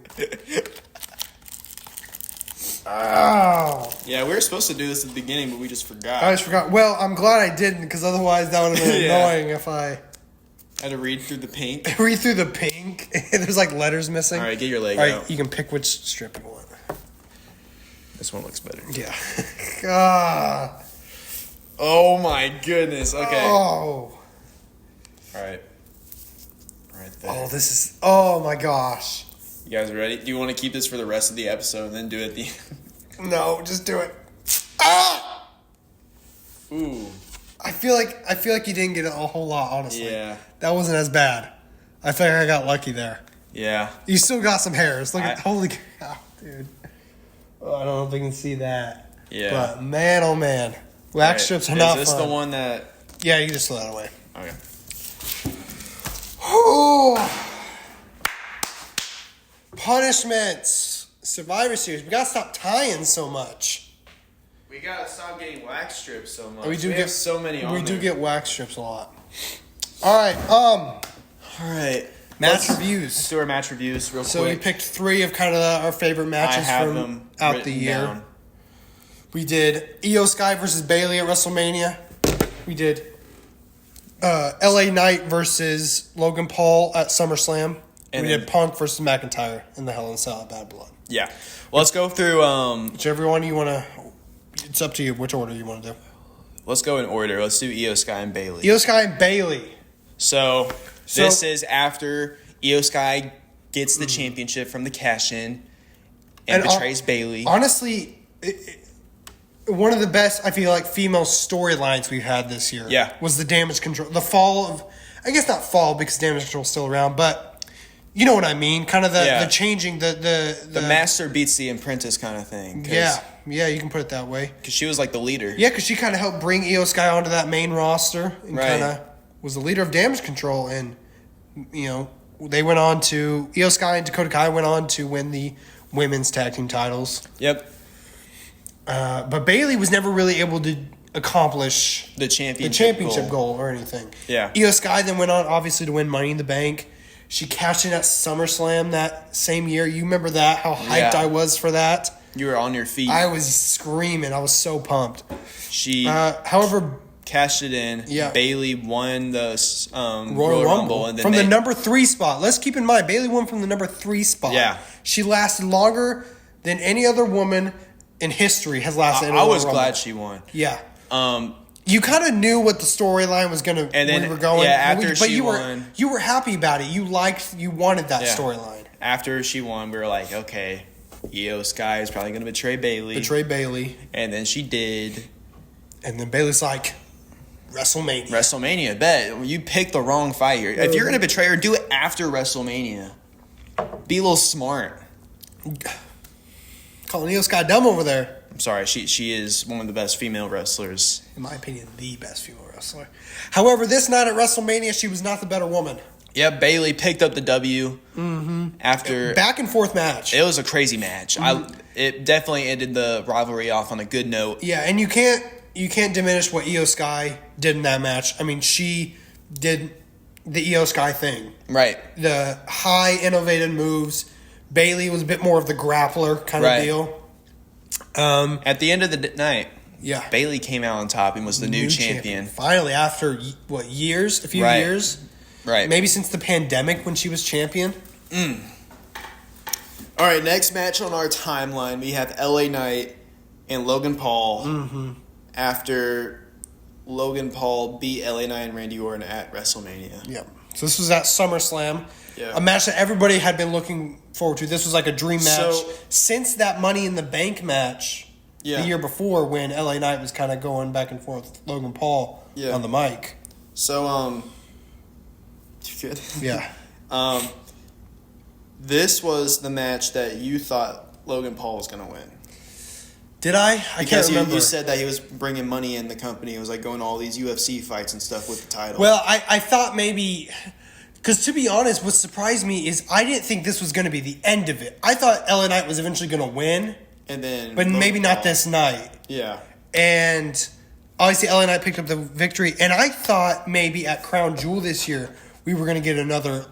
Speaker 2: Oh.
Speaker 1: Yeah, we were supposed to do this at the beginning, but we just forgot.
Speaker 2: I just forgot. Well, I'm glad I didn't, because otherwise that would have been annoying if I
Speaker 1: had to read through the pink.
Speaker 2: Read through the pink. There's like letters missing.
Speaker 1: All right, get your leg
Speaker 2: out. All right,
Speaker 1: out.
Speaker 2: you can pick which strip you want.
Speaker 1: This one looks better.
Speaker 2: Yeah. God.
Speaker 1: Oh my goodness. Okay.
Speaker 2: Oh.
Speaker 1: All right. Right there.
Speaker 2: Oh, this is. Oh my gosh.
Speaker 1: You guys ready? Do you want to keep this for the rest of the episode and then do it at the end?
Speaker 2: No, just do it. Ah!
Speaker 1: Ooh.
Speaker 2: I feel like you didn't get a whole lot, honestly.
Speaker 1: Yeah.
Speaker 2: That wasn't as bad. I feel like I got lucky there.
Speaker 1: Yeah.
Speaker 2: You still got some hairs. Look at holy cow, dude. Oh, I don't know if they can see that.
Speaker 1: Yeah.
Speaker 2: But man, oh man, wax strips are not fun.
Speaker 1: Is this the one that?
Speaker 2: Yeah, you can just throw that away.
Speaker 1: Okay.
Speaker 2: Oh. Punishments. Survivor Series. We gotta stop tying so much.
Speaker 1: We gotta stop getting wax strips so much.
Speaker 2: We get
Speaker 1: so many on
Speaker 2: We do
Speaker 1: there.
Speaker 2: get wax strips a lot. All right.
Speaker 1: All right.
Speaker 2: Match
Speaker 1: Let's
Speaker 2: reviews.
Speaker 1: do our match reviews real quick.
Speaker 2: So we picked 3 of kind of our favorite matches from out the year.
Speaker 1: Down.
Speaker 2: We did Io Sky versus Bayley at WrestleMania. We did LA Knight versus Logan Paul at SummerSlam. And we did Punk versus McIntyre in the Hell in a Cell at Bad Blood.
Speaker 1: Yeah. Well, let's go through.
Speaker 2: Whichever one you want to. It's up to you which order you want to do.
Speaker 1: Let's go in order. Let's do Io Sky and Bayley.
Speaker 2: Io Sky and Bayley.
Speaker 1: So this is after Io Sky gets the championship from the cash-in and betrays Bayley.
Speaker 2: Honestly, one of the best, I feel like, female storylines we've had this year was the Damage Control. The fall of, I guess not fall because Damage Control is still around, but you know what I mean? Kind of the changing, the
Speaker 1: master beats the apprentice kind of thing.
Speaker 2: Yeah, you can put it that way.
Speaker 1: Because she was like the leader.
Speaker 2: Yeah, because she kind of helped bring Io Sky onto that main roster and kind of was the leader of Damage Control. And, you know, they went on to, Io Sky and Dakota Kai went on to win the women's tag team titles.
Speaker 1: Yep.
Speaker 2: But Bayley was never really able to accomplish
Speaker 1: the championship
Speaker 2: goal or anything.
Speaker 1: Yeah.
Speaker 2: Io Sky then went on, obviously, to win Money in the Bank. She cashed in at SummerSlam that same year. You remember that? How hyped I was for that?
Speaker 1: You were on your feet.
Speaker 2: I was screaming. I was so pumped.
Speaker 1: She,
Speaker 2: however,
Speaker 1: cashed it in.
Speaker 2: Yeah.
Speaker 1: Bayley won the
Speaker 2: Royal Rumble
Speaker 1: and then
Speaker 2: from the number 3 spot. Let's keep in mind, Bayley won from the number 3 spot.
Speaker 1: Yeah.
Speaker 2: She lasted longer than any other woman in history has lasted.
Speaker 1: I was glad she won.
Speaker 2: Yeah. You kind of knew what the storyline was going to,
Speaker 1: and then,
Speaker 2: we were going.
Speaker 1: Yeah, after she
Speaker 2: won. You were happy about it. You wanted that storyline.
Speaker 1: After she won, we were like, okay, Io Sky is probably going to betray Bayley. And then she did.
Speaker 2: And then Bayley's like, WrestleMania.
Speaker 1: Bet. You picked the wrong fight here. If you're going to betray her, do it after WrestleMania. Be a little smart.
Speaker 2: Calling Io Sky dumb over there.
Speaker 1: I'm sorry. She is one of the best female wrestlers.
Speaker 2: In my opinion, the best female wrestler. However, this night at WrestleMania, she was not the better woman.
Speaker 1: Yeah, Bayley picked up the W after
Speaker 2: back and forth match.
Speaker 1: It was a crazy match. It definitely ended the rivalry off on a good note.
Speaker 2: Yeah, and you can't diminish what Io Sky did in that match. I mean, she did the Io Sky thing.
Speaker 1: Right.
Speaker 2: The high, innovative moves. Bayley was a bit more of the grappler kind of deal.
Speaker 1: At the end of the night, Bayley came out on top and was the new champion.
Speaker 2: Finally, after, years? A few years?
Speaker 1: Right.
Speaker 2: Maybe since the pandemic when she was champion.
Speaker 1: All right, next match on our timeline, we have LA Knight and Logan Paul after Logan Paul beat LA Knight and Randy Orton at WrestleMania.
Speaker 2: Yeah. So this was at SummerSlam.
Speaker 1: Yeah.
Speaker 2: A match that everybody had been looking forward to. This was like a dream match
Speaker 1: So-
Speaker 2: since that Money in the Bank match the year before when LA Knight was kind of going back and forth with Logan Paul on the mic.
Speaker 1: So, good.
Speaker 2: Yeah.
Speaker 1: This was the match that you thought Logan Paul was going to win.
Speaker 2: Did I? I can't remember.
Speaker 1: You said that he was bringing money in the company. It was like going to all these UFC fights and stuff with the title.
Speaker 2: Well, I thought maybe... Because to be honest, what surprised me is I didn't think this was going to be the end of it. I thought LA Knight was eventually going to win.
Speaker 1: And then...
Speaker 2: But maybe not this night.
Speaker 1: Yeah.
Speaker 2: And obviously LA Knight picked up the victory. And I thought maybe at Crown Jewel this year, we were going to get another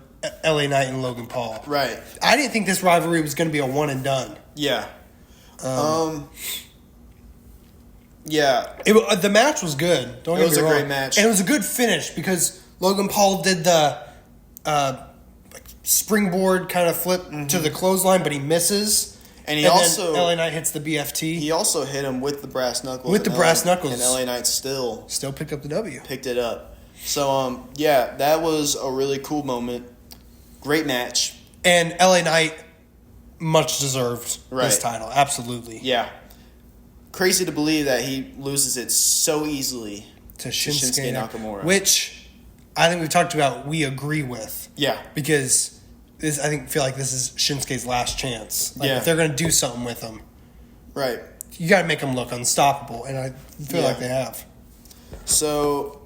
Speaker 2: LA Knight and Logan Paul.
Speaker 1: Right.
Speaker 2: I didn't think this rivalry was going to be a one and done.
Speaker 1: Yeah.
Speaker 2: The match was good. Don't get me wrong. It was a
Speaker 1: great match.
Speaker 2: And it was a good finish because Logan Paul did the springboard kind of flip to the clothesline, but he misses.
Speaker 1: And
Speaker 2: then
Speaker 1: LA
Speaker 2: Knight hits the BFT.
Speaker 1: He also hit him with the brass knuckles.
Speaker 2: With the brass knuckles.
Speaker 1: And LA Knight still
Speaker 2: picked up the W.
Speaker 1: Picked it up. So, that was a really cool moment. Great match.
Speaker 2: And LA Knight much deserved this
Speaker 1: Right.
Speaker 2: title. Absolutely.
Speaker 1: Yeah. Crazy to believe that he loses it so easily
Speaker 2: To Shinsuke
Speaker 1: Nakamura.
Speaker 2: Which I think we've talked about, we agree with.
Speaker 1: Yeah.
Speaker 2: Because I feel like this is Shinsuke's last chance. Like,
Speaker 1: Yeah.
Speaker 2: if they're going to do something with him,
Speaker 1: Right.
Speaker 2: you got to make him look unstoppable. And I feel like they have.
Speaker 1: So,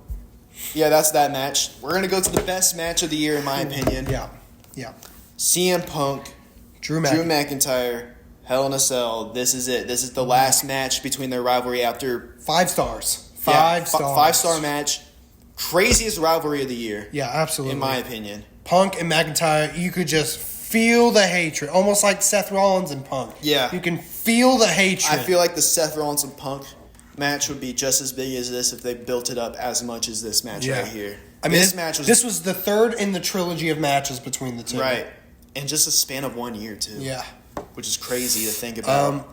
Speaker 1: that's that match. We're going to go to the best match of the year, in my opinion.
Speaker 2: Yeah.
Speaker 1: CM Punk,
Speaker 2: Drew
Speaker 1: McIntyre, Hell in a Cell. This is it. This is the last match between their rivalry after
Speaker 2: 5 stars. 5 stars.
Speaker 1: 5-star match. Craziest rivalry of the year.
Speaker 2: Yeah, absolutely.
Speaker 1: In my opinion.
Speaker 2: Punk and McIntyre, you could just feel the hatred. Almost like Seth Rollins and Punk.
Speaker 1: Yeah.
Speaker 2: You can feel the hatred.
Speaker 1: I feel like the Seth Rollins and Punk match would be just as big as this if they built it up as much as this match right here.
Speaker 2: I mean, this was the third in the trilogy of matches between the two.
Speaker 1: Right. In just a span of 1 year, too.
Speaker 2: Yeah.
Speaker 1: Which is crazy to think about.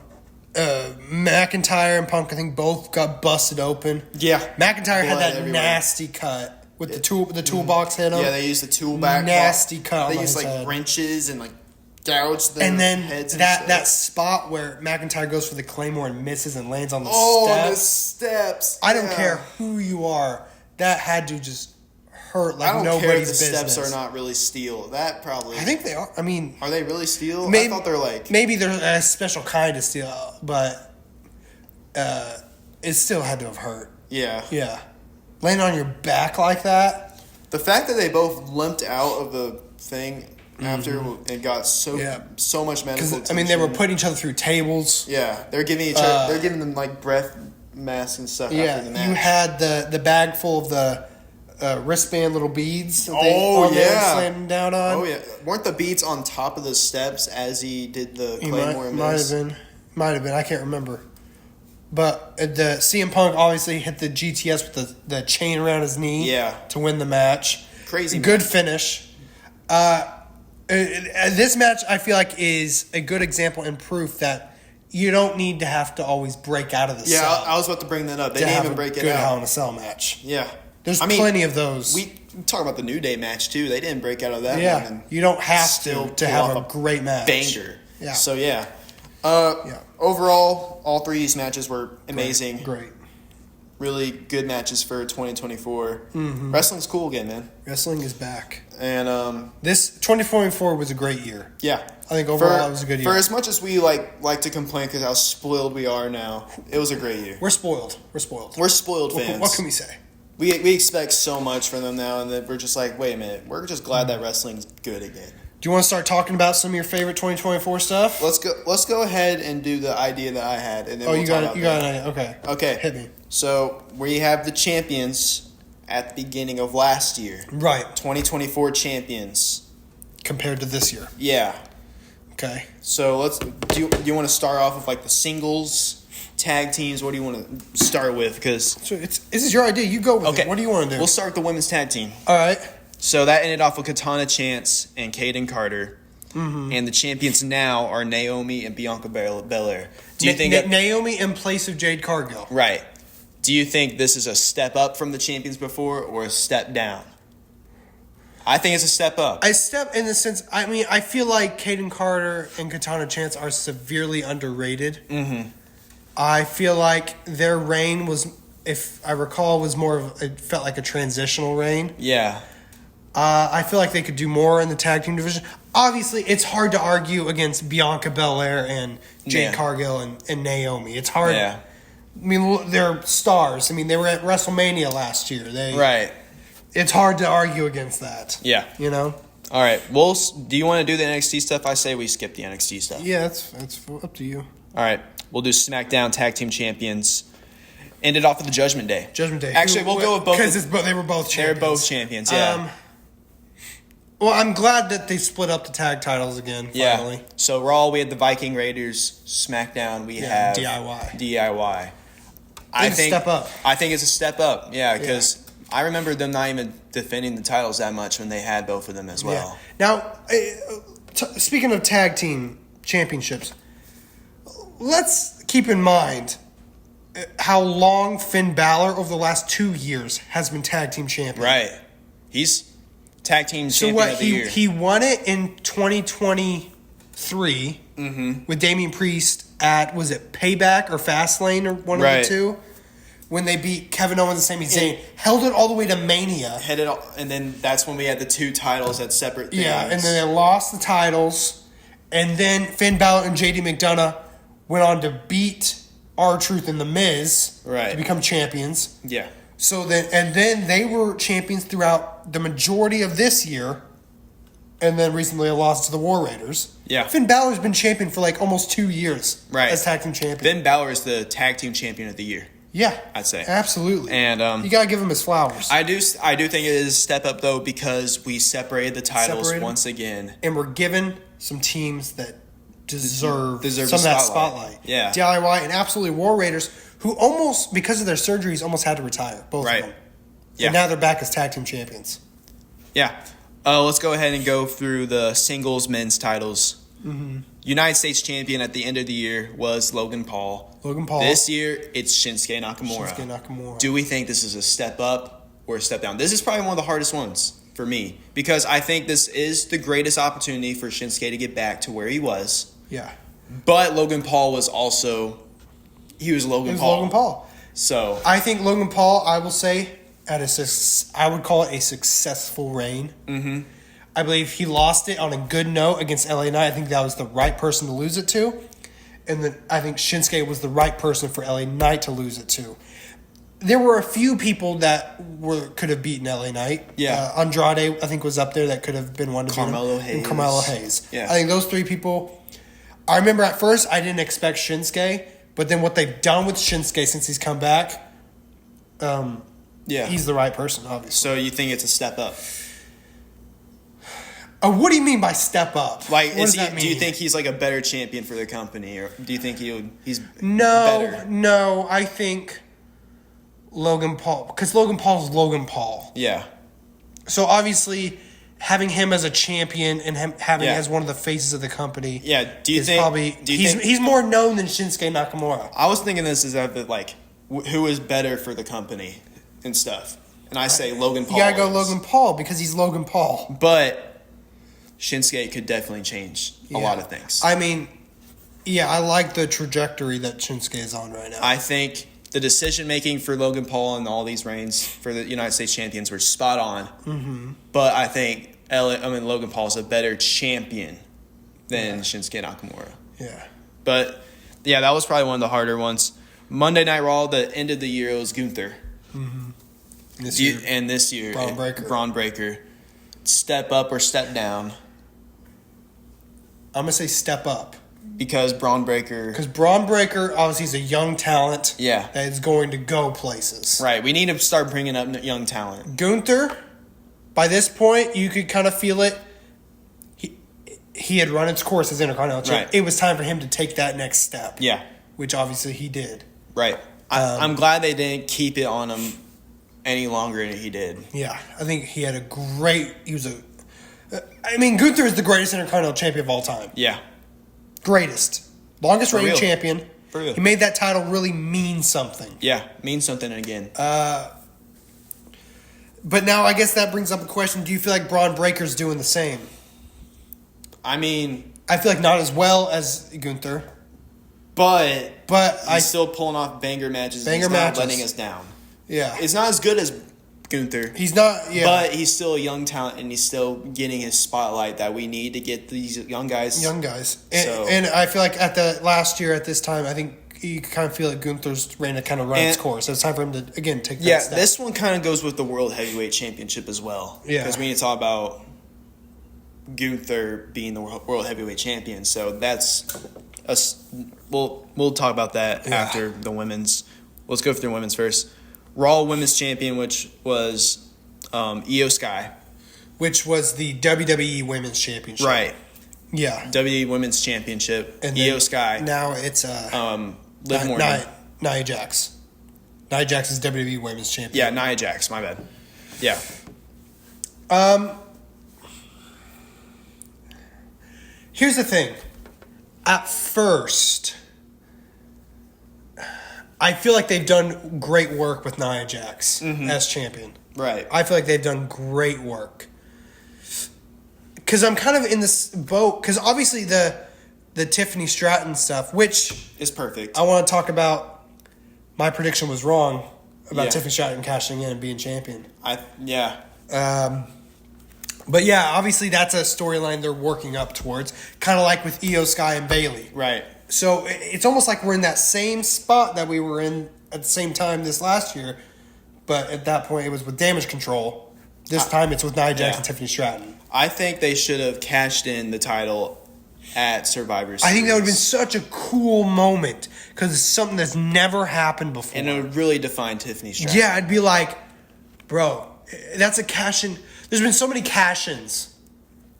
Speaker 2: McIntyre and Punk, I think, both got busted open.
Speaker 1: Yeah.
Speaker 2: McIntyre had that
Speaker 1: everywhere.
Speaker 2: nasty cut with the toolbox hit him.
Speaker 1: Yeah, they used the toolbox.
Speaker 2: Nasty cut.
Speaker 1: They
Speaker 2: on
Speaker 1: used
Speaker 2: his head.
Speaker 1: wrenches and gouged their
Speaker 2: and then
Speaker 1: heads.
Speaker 2: that spot where McIntyre goes for the Claymore and misses and lands on the steps.
Speaker 1: Oh, the steps.
Speaker 2: I don't care who you are. That had to just hurt like
Speaker 1: I don't
Speaker 2: nobody's
Speaker 1: care if the
Speaker 2: business.
Speaker 1: steps are not really steel. That probably.
Speaker 2: I think they are. I mean,
Speaker 1: are they really steel?
Speaker 2: Maybe,
Speaker 1: I thought they're
Speaker 2: maybe they're a special kind of steel, but it still had to have hurt.
Speaker 1: Yeah.
Speaker 2: Yeah. Laying on your back like that.
Speaker 1: The fact that they both limped out of the thing after it got so much medical attention.
Speaker 2: I mean, they were putting each other through tables.
Speaker 1: Yeah, they're giving each other. They're giving them breath masks and stuff. After the match.
Speaker 2: You had the bag full of the wristband little beads. That slammed down on.
Speaker 1: Oh yeah, weren't the beads on top of the steps as he did the Claymore miss?
Speaker 2: Might have been. I can't remember. But the CM Punk obviously hit the GTS with the chain around his knee.
Speaker 1: Yeah.
Speaker 2: To win the match.
Speaker 1: Crazy.
Speaker 2: Good finish. This match I feel like is a good example and proof that you don't need to have to always break out of the cell.
Speaker 1: Yeah, I was about to bring that up. They didn't even break it out.
Speaker 2: Good Hell in a Cell match.
Speaker 1: Yeah.
Speaker 2: There's plenty of those.
Speaker 1: We talk about the New Day match too. They didn't break out of that one.
Speaker 2: Yeah, you don't have to have a great match.
Speaker 1: Banger.
Speaker 2: Yeah.
Speaker 1: So overall, all three of these matches were amazing.
Speaker 2: Great.
Speaker 1: Really good matches for 2024.
Speaker 2: Mm-hmm.
Speaker 1: Wrestling's cool again, man.
Speaker 2: Wrestling is back.
Speaker 1: And
Speaker 2: this 2024 was a great year.
Speaker 1: Yeah.
Speaker 2: I think overall it was a good year.
Speaker 1: For as much as we like to complain because how spoiled we are now, it was a great year.
Speaker 2: We're spoiled. We're
Speaker 1: spoiled fans.
Speaker 2: What can we say?
Speaker 1: We expect so much from them now, and then we're just like, wait a minute, we're just glad that wrestling's good again.
Speaker 2: Do you want to start talking about some of your favorite 2024 stuff?
Speaker 1: Let's go ahead and do the idea that I had, and then
Speaker 2: you got an idea.
Speaker 1: Okay.
Speaker 2: Hit me.
Speaker 1: So we have the champions at the beginning of last year.
Speaker 2: Right.
Speaker 1: 2024 champions
Speaker 2: compared to this year.
Speaker 1: Yeah.
Speaker 2: Okay.
Speaker 1: So do you want to start off with like the singles? Tag teams, what do you want to start with? Because
Speaker 2: this is your idea. You go with it. What do you want to do?
Speaker 1: We'll start with the women's tag team.
Speaker 2: All right.
Speaker 1: So that ended off with Katana Chance and Kaden Carter. and the champions now are Naomi and Bianca Belair. Do you think
Speaker 2: Naomi in place of Jade Cargill?
Speaker 1: Right. Do you think this is a step up from the champions before or a step down? I think it's a step up.
Speaker 2: A step in the sense, I mean, I feel like Kaden Carter and Katana Chance are severely underrated. Mm-hmm. I feel like their reign was, if I recall, was more of, it felt like a transitional reign.
Speaker 1: Yeah.
Speaker 2: I feel like they could do more in the tag team division. Obviously, it's hard to argue against Bianca Belair and Jade Cargill and Naomi. It's hard.
Speaker 1: Yeah.
Speaker 2: I mean, they're stars. I mean, they were at WrestleMania last year.
Speaker 1: Right.
Speaker 2: It's hard to argue against that.
Speaker 1: Yeah.
Speaker 2: You know?
Speaker 1: All right. Well, do you want to do the NXT stuff? I say we skip the NXT stuff.
Speaker 2: Yeah, that's up to you.
Speaker 1: All right. We'll do SmackDown Tag Team Champions. Ended off with the Judgment Day.
Speaker 2: Judgment Day.
Speaker 1: Actually, we'll go with both.
Speaker 2: Because they were both champions.
Speaker 1: They were both champions, yeah.
Speaker 2: Well, I'm glad that they split up the tag titles again, finally.
Speaker 1: Yeah. So Raw, we had the Viking Raiders. SmackDown, we have DIY. I think
Speaker 2: step up.
Speaker 1: I think it's a step up, because I remember them not even defending the titles that much when they had both of them as well.
Speaker 2: Yeah. Now, speaking of tag team championships, let's keep in mind how long Finn Balor over the last 2 years has been tag team champion.
Speaker 1: Right. He's tag team champion of the year.
Speaker 2: He won it in 2023 with Damian Priest at, was it Payback or Fastlane or one of the two? When they beat Kevin Owens and Sami Zayn. Held it all the way to Mania.
Speaker 1: And then that's when we had the two titles at separate things.
Speaker 2: Yeah, and then they lost the titles. And then Finn Balor and JD McDonough went on to beat R-Truth and The Miz to become champions.
Speaker 1: Yeah.
Speaker 2: So then they were champions throughout the majority of this year, and then recently a loss to the War Raiders.
Speaker 1: Yeah.
Speaker 2: Finn Balor's been champion for like almost 2 years as tag team champion.
Speaker 1: Finn Balor is the tag team champion of the year.
Speaker 2: Yeah,
Speaker 1: I'd say
Speaker 2: absolutely.
Speaker 1: And
Speaker 2: you gotta give him his flowers.
Speaker 1: I do think it is a step up though, because we separated the titles once again,
Speaker 2: and we're given some teams that deserve some
Speaker 1: of
Speaker 2: that spotlight.
Speaker 1: Yeah,
Speaker 2: DIY and absolutely War Raiders, who almost, because of their surgeries, almost had to retire. Both of them. Yeah. And now they're back as tag team champions.
Speaker 1: Yeah. Let's go ahead and go through the singles men's titles. Mm-hmm. United States champion at the end of the year was Logan Paul. This year, it's Shinsuke Nakamura. Do we think this is a step up or a step down? This is probably one of the hardest ones for me, because I think this is the greatest opportunity for Shinsuke to get back to where he was.
Speaker 2: Yeah.
Speaker 1: But Logan Paul was also... He was Logan Paul. So
Speaker 2: I think Logan Paul, I will say, I would call it a successful reign. Mm-hmm. I believe he lost it on a good note against LA Knight. I think that was the right person to lose it to. And then I think Shinsuke was the right person for LA Knight to lose it to. There were a few people that could have beaten LA Knight.
Speaker 1: Yeah.
Speaker 2: Andrade, I think, was up there that could have been one to beat him. And Carmelo Hayes. Yeah. I think those three people. I remember at first I didn't expect Shinsuke, but then what they've done with Shinsuke since he's come back, he's the right person, obviously.
Speaker 1: So you think it's a step up?
Speaker 2: What do you mean by step up?
Speaker 1: Like, what does that mean? Do you think he's like a better champion for the company, or do you think he's
Speaker 2: better? No, I think Logan Paul, because Logan Paul's Logan Paul.
Speaker 1: Yeah.
Speaker 2: So obviously, having him as a champion and him having as one of the faces of the company.
Speaker 1: Yeah. Do you think
Speaker 2: he's more known than Shinsuke Nakamura?
Speaker 1: I was thinking this is like who is better for the company and stuff, and I say Logan Paul.
Speaker 2: You gotta go Logan Paul because he's Logan Paul.
Speaker 1: But Shinsuke could definitely change a lot of things.
Speaker 2: I mean, I like the trajectory that Shinsuke is on right now.
Speaker 1: I think the decision-making for Logan Paul and all these reigns for the United States champions were spot on. Mm-hmm. But I think Logan Paul is a better champion than Shinsuke Nakamura.
Speaker 2: Yeah.
Speaker 1: But, that was probably one of the harder ones. Monday Night Raw, the end of the year, it was Gunther. Mm-hmm. This year, Braun Breaker. Step up or step down?
Speaker 2: I'm going to say step up.
Speaker 1: Because Braun Breaker,
Speaker 2: obviously, is a young talent
Speaker 1: that
Speaker 2: is going to go places.
Speaker 1: Right. We need to start bringing up young talent.
Speaker 2: Gunther, by this point, you could kind of feel it. He had run its course as Intercontinental Champion. It was time for him to take that next step.
Speaker 1: Yeah.
Speaker 2: Which, obviously, he did.
Speaker 1: Right. I'm glad they didn't keep it on him any longer than he did.
Speaker 2: Yeah. I think he had he was I mean, Gunther is the greatest Intercontinental Champion of all time.
Speaker 1: Yeah.
Speaker 2: Greatest. Longest reigning champion.
Speaker 1: For real.
Speaker 2: He made that title really mean something.
Speaker 1: Yeah, means something again.
Speaker 2: But now I guess that brings up a question. Do you feel like Braun Breaker's doing the same?
Speaker 1: I mean...
Speaker 2: I feel like not as well as Gunther.
Speaker 1: But
Speaker 2: he's
Speaker 1: still pulling off banger matches. He's not letting us down.
Speaker 2: Yeah.
Speaker 1: It's not as good as Gunther.
Speaker 2: He's not, yeah.
Speaker 1: But he's still a young talent, and he's still getting his spotlight that we need to get these young guys.
Speaker 2: And I feel like at the last year at this time, I think you kind of feel like Gunther's reign to kind of run its course. So it's time for him to, again, take that step.
Speaker 1: Yeah, this one kind of goes with the World Heavyweight Championship as well.
Speaker 2: Yeah.
Speaker 1: Because we need to talk about Gunther being the World Heavyweight Champion. So that's... We'll talk about that after the women's. Let's go through the women's first. Raw Women's Champion, which was Io Sky.
Speaker 2: Which was the WWE Women's Championship.
Speaker 1: Right.
Speaker 2: Yeah.
Speaker 1: WWE Women's Championship. And Io Sky.
Speaker 2: Now it's
Speaker 1: Liv Morgan.
Speaker 2: Nia Jax. Nia Jax is WWE Women's Champion.
Speaker 1: Yeah, Nia Jax. My bad. Yeah.
Speaker 2: Here's the thing. At first, I feel like they've done great work with Nia Jax as champion.
Speaker 1: Right.
Speaker 2: I feel like they've done great work. Because I'm kind of in this boat. Because obviously the Tiffany Stratton stuff, which
Speaker 1: is perfect.
Speaker 2: I want to talk about. My prediction was wrong about Tiffany Stratton cashing in and being champion. But yeah, obviously that's a storyline they're working up towards, kind of like with Io Sky and Bayley.
Speaker 1: Right.
Speaker 2: So it's almost like we're in that same spot that we were in at the same time this last year, but at that point it was with Damage Control. This time it's with Nia Jax and Tiffany Stratton.
Speaker 1: I think they should have cashed in the title at Survivor Series.
Speaker 2: I think that would have been such a cool moment because it's something that's never happened before.
Speaker 1: And it would really define Tiffany Stratton.
Speaker 2: Yeah, I'd be like, bro, that's a cash-in. There's been so many cash-ins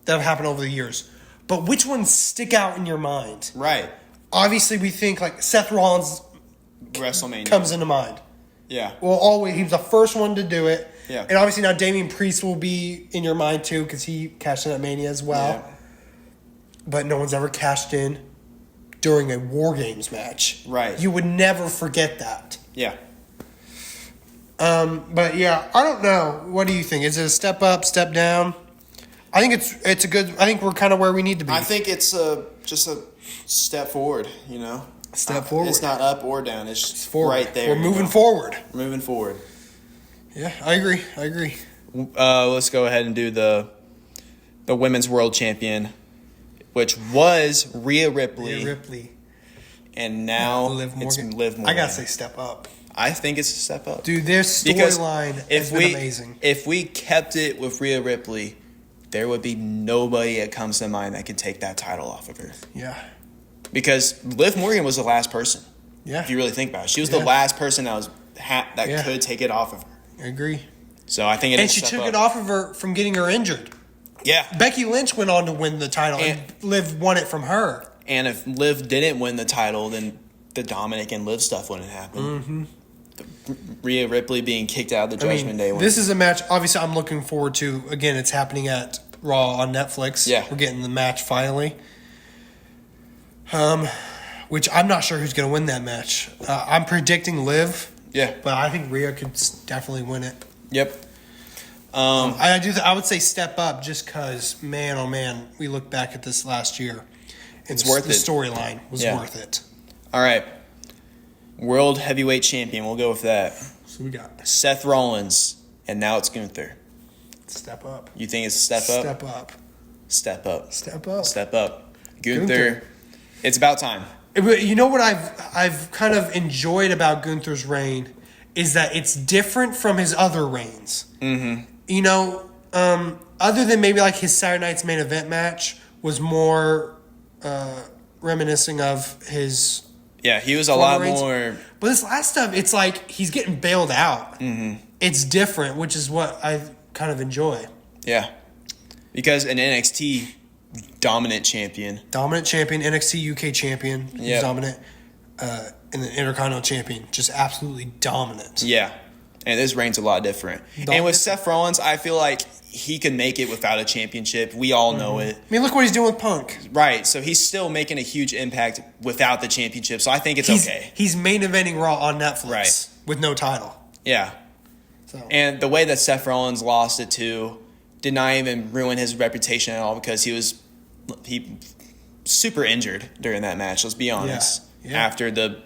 Speaker 2: that have happened over the years. But which ones stick out in your mind?
Speaker 1: Right.
Speaker 2: Obviously, we think like Seth Rollins
Speaker 1: WrestleMania
Speaker 2: comes into mind.
Speaker 1: Yeah.
Speaker 2: Well, always he was the first one to do it.
Speaker 1: Yeah.
Speaker 2: And obviously now Damian Priest will be in your mind too because he cashed in at Mania as well.
Speaker 1: Yeah.
Speaker 2: But no one's ever cashed in during a War Games match.
Speaker 1: Right.
Speaker 2: You would never forget that.
Speaker 1: Yeah.
Speaker 2: But yeah, I don't know. What do you think? Is it a step up, step down? I think it's a good. I think we're kind of where we need to be.
Speaker 1: I think it's just a step forward. You know,
Speaker 2: step forward.
Speaker 1: It's not up or down. It's just
Speaker 2: forward.
Speaker 1: Right there.
Speaker 2: We're moving forward.
Speaker 1: We're moving forward.
Speaker 2: Yeah, I agree.
Speaker 1: Let's go ahead and do the women's world champion, which was Rhea Ripley. And now it's Liv Morgan.
Speaker 2: I gotta say, step up.
Speaker 1: I think it's a step up.
Speaker 2: Dude, their storyline has been amazing.
Speaker 1: If we kept it with Rhea Ripley, there would be nobody that comes to mind that could take that title off of her.
Speaker 2: Yeah.
Speaker 1: Because Liv Morgan was the last person.
Speaker 2: Yeah.
Speaker 1: If you really think about it. She was the last person that could take it off of her.
Speaker 2: I agree.
Speaker 1: So I think
Speaker 2: she took it off of her from getting her injured.
Speaker 1: Yeah.
Speaker 2: Becky Lynch went on to win the title and Liv won it from her.
Speaker 1: And if Liv didn't win the title, then the Dominic and Liv stuff wouldn't happen.
Speaker 2: Mm-hmm.
Speaker 1: Rhea Ripley being kicked out of the Judgment Day.
Speaker 2: This is a match, obviously, I'm looking forward to. Again, it's happening at Raw on Netflix.
Speaker 1: Yeah.
Speaker 2: We're getting the match finally. Which I'm not sure who's going to win that match. I'm predicting Liv.
Speaker 1: Yeah.
Speaker 2: But I think Rhea could definitely win it.
Speaker 1: Yep.
Speaker 2: I would say step up just because, man, oh man, we look back at this last year.
Speaker 1: It's worth it.
Speaker 2: The storyline was worth it.
Speaker 1: All right. World Heavyweight Champion. We'll go with that.
Speaker 2: So we got
Speaker 1: Seth Rollins, and now it's Gunther.
Speaker 2: Step up.
Speaker 1: You think it's step up?
Speaker 2: Step up.
Speaker 1: Step up.
Speaker 2: Step up.
Speaker 1: Step up. Gunther. It's about time.
Speaker 2: You know what I've kind of enjoyed about Gunther's reign is that it's different from his other reigns.
Speaker 1: Mm-hmm.
Speaker 2: You know, other than maybe like his Saturday Night's Main Event match was more reminiscing of his.
Speaker 1: Yeah, he was a lot more.
Speaker 2: But this last stuff, it's like he's getting bailed out.
Speaker 1: Mm-hmm.
Speaker 2: It's different, which is what I kind of enjoy.
Speaker 1: Yeah, because an NXT dominant champion,
Speaker 2: NXT UK champion, dominant, and an Intercontinental champion, just absolutely dominant.
Speaker 1: Yeah, And this reign's a lot different. And with Seth Rollins, I feel like he can make it without a championship. We all know it.
Speaker 2: I mean, look what he's doing with Punk.
Speaker 1: Right. So he's still making a huge impact without the championship. So I think it's okay.
Speaker 2: He's main eventing Raw on Netflix with no title.
Speaker 1: Yeah. So. And the way that Seth Rollins lost it too did not even ruin his reputation at all because he was super injured during that match. Let's be honest. Yeah. After the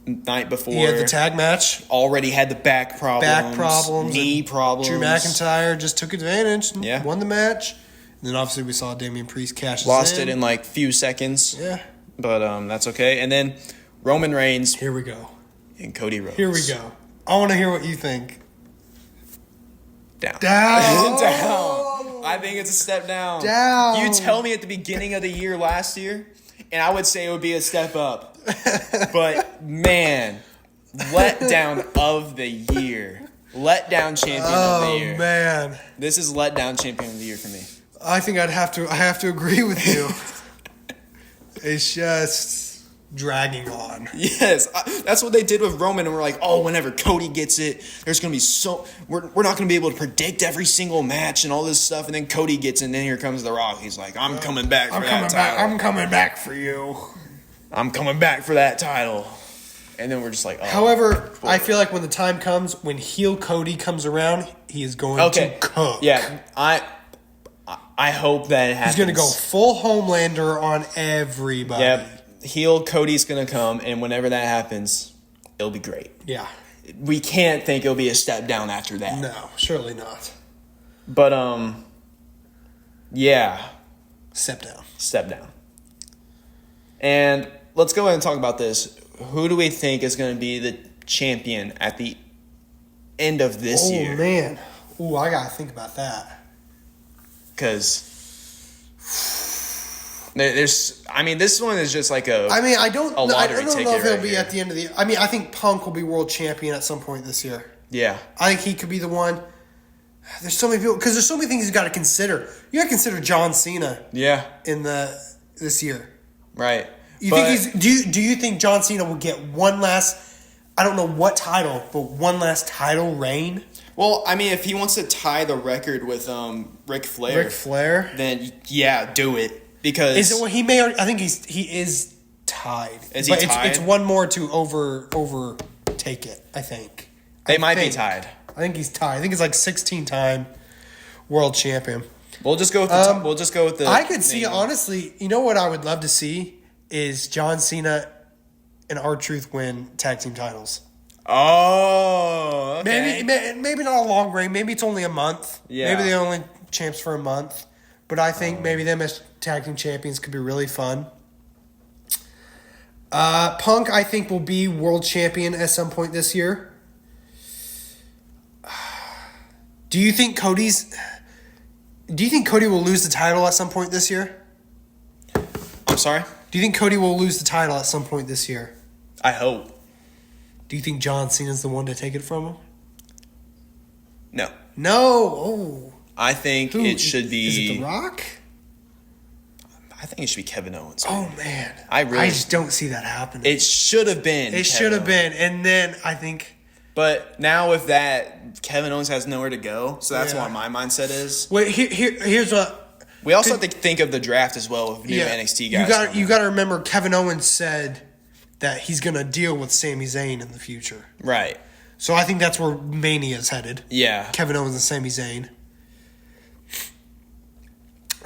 Speaker 1: night before,
Speaker 2: he had the tag match.
Speaker 1: Already had the back problems, knee problems.
Speaker 2: Drew McIntyre just took advantage and won the match. And then obviously we saw Damian Priest
Speaker 1: lost it in like few seconds.
Speaker 2: Yeah.
Speaker 1: But that's okay. And then Roman Reigns.
Speaker 2: Here we go.
Speaker 1: And Cody Rhodes.
Speaker 2: Here we go. I want to hear what you think.
Speaker 1: Down.
Speaker 2: Down.
Speaker 1: I think it's a step down.
Speaker 2: Down.
Speaker 1: You tell me at the beginning of the year last year, and I would say it would be a step up. But, man, letdown of the year. Letdown champion of the year.
Speaker 2: Oh, man.
Speaker 1: This is letdown champion of the year for me.
Speaker 2: I think I have to agree with you. It's just dragging on.
Speaker 1: Yes, that's what they did with Roman, and we're like, oh, whenever Cody gets it, there's gonna be we're not gonna be able to predict every single match and all this stuff, and then Cody gets it, and then here comes The Rock. He's like, I'm coming back for that title.
Speaker 2: I'm coming back for you.
Speaker 1: I'm coming back for that title. And then we're just like, oh.
Speaker 2: However, I feel like when the time comes, when heel Cody comes around, he is going to cook.
Speaker 1: Yeah, I hope that it happens.
Speaker 2: He's going to go full Homelander on everybody.
Speaker 1: Yep. Heel Cody's going to come, and whenever that happens, it'll be great.
Speaker 2: Yeah.
Speaker 1: We can't think it'll be a step down after that.
Speaker 2: No, surely not.
Speaker 1: But, yeah.
Speaker 2: Step down.
Speaker 1: Step down. And let's go ahead and talk about this. Who do we think is going to be the champion at the end of this year?
Speaker 2: Oh, man. Ooh, I got to think about that.
Speaker 1: Because this one is just like a lottery
Speaker 2: I don't know if he'll be
Speaker 1: here.
Speaker 2: at the end of the year. I think Punk will be world champion at some point this year.
Speaker 1: Yeah.
Speaker 2: I think he could be the one. There's so many people, because there's so many things you got to consider. You got to consider John Cena.
Speaker 1: Yeah.
Speaker 2: This year.
Speaker 1: Right.
Speaker 2: Do you think John Cena will get one last, I don't know what title, but one last title reign?
Speaker 1: Well, if he wants to tie the record with Ric Flair, then yeah, do it. Because
Speaker 2: is it what he may? I think he is tied.
Speaker 1: Is he tied?
Speaker 2: It's one more to overtake it. I think
Speaker 1: they might be tied.
Speaker 2: I think he's tied. I think it's like 16-time world champion.
Speaker 1: We'll just go with the.
Speaker 2: I could see honestly. You know what I would love to see is John Cena and R-Truth win tag team titles.
Speaker 1: Oh, okay.
Speaker 2: Maybe not a long reign. Maybe it's only a month.
Speaker 1: Yeah.
Speaker 2: Maybe they're only champs for a month. But I think maybe them as tag team champions could be really fun. Punk, I think, will be world champion at some point this year. Do you think Cody will lose the title at some point this year?
Speaker 1: I'm sorry?
Speaker 2: Do you think Cody will lose the title at some point this year?
Speaker 1: I hope.
Speaker 2: Do you think John Cena's the one to take it from him?
Speaker 1: No.
Speaker 2: Oh.
Speaker 1: I think it should be...
Speaker 2: Is it The Rock?
Speaker 1: I think it should be Kevin Owens.
Speaker 2: Oh, man.
Speaker 1: I
Speaker 2: just don't see that happening.
Speaker 1: It should have been.
Speaker 2: It should have been. And then I think...
Speaker 1: But now with that, Kevin Owens has nowhere to go. So that's what my mindset is.
Speaker 2: Wait, here's what...
Speaker 1: We also have to think of the draft as well with new NXT guys.
Speaker 2: You got to remember, Kevin Owens said that he's going to deal with Sami Zayn in the future.
Speaker 1: Right.
Speaker 2: So I think that's where Mania is headed.
Speaker 1: Yeah.
Speaker 2: Kevin Owens and Sami Zayn.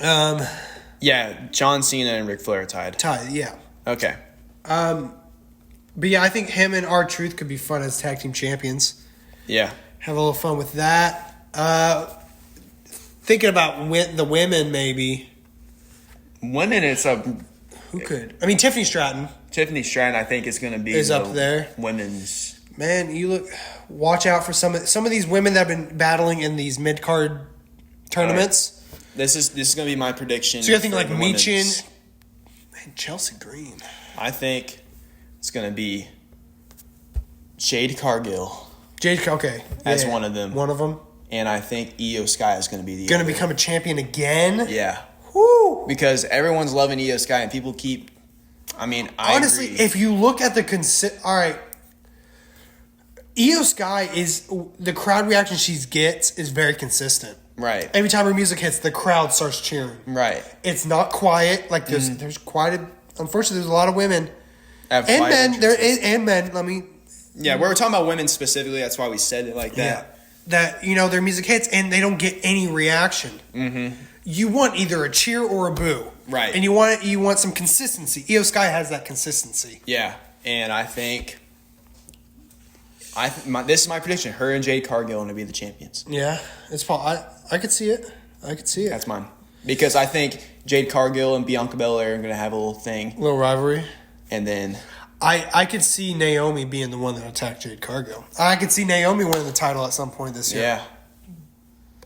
Speaker 1: Yeah, John Cena and Ric Flair are tied.
Speaker 2: Yeah.
Speaker 1: Okay.
Speaker 2: But yeah, I think him and R-Truth could be fun as tag team champions.
Speaker 1: Yeah.
Speaker 2: Have a little fun with that. Thinking about the women, maybe.
Speaker 1: Women, it's a...
Speaker 2: Who could? I mean, Tiffany Stratton.
Speaker 1: Tiffany Stratton, I think, is going to be...
Speaker 2: Is up there.
Speaker 1: Women's...
Speaker 2: Man, watch out for some of these women that have been battling in these mid-card tournaments.
Speaker 1: This is going to be my prediction.
Speaker 2: So you think like Michin and Chelsea Green.
Speaker 1: I think it's going to be Jade Cargill.
Speaker 2: Okay.
Speaker 1: As one of them.
Speaker 2: One of them.
Speaker 1: And I think Io Sky is going to be the
Speaker 2: going to become a champion again?
Speaker 1: Yeah.
Speaker 2: Woo!
Speaker 1: Because everyone's loving Io Sky and people keep... honestly,
Speaker 2: if you look at the... All right. Io Sky is the crowd reaction she gets is very consistent.
Speaker 1: Right.
Speaker 2: Every time her music hits, the crowd starts cheering.
Speaker 1: Right.
Speaker 2: It's not quiet. Like there's quite a. Unfortunately, there's a lot of women
Speaker 1: and
Speaker 2: men. And men. Let me.
Speaker 1: Yeah, we're talking about women specifically. That's why we said it like that.
Speaker 2: Yeah. That their music hits and they don't get any reaction. Mm-hmm. You want either a cheer or a boo.
Speaker 1: Right.
Speaker 2: And you want some consistency. Io Sky has that consistency.
Speaker 1: Yeah, and I think. This is my prediction. Her and Jade Cargill are going to be the champions.
Speaker 2: Yeah, it's fine. I could see it.
Speaker 1: That's mine. Because I think Jade Cargill and Bianca Belair are going to have a little thing.
Speaker 2: A little rivalry.
Speaker 1: And then...
Speaker 2: I could see Naomi being the one that attacked Jade Cargill. I could see Naomi winning the title at some point this year.
Speaker 1: Yeah.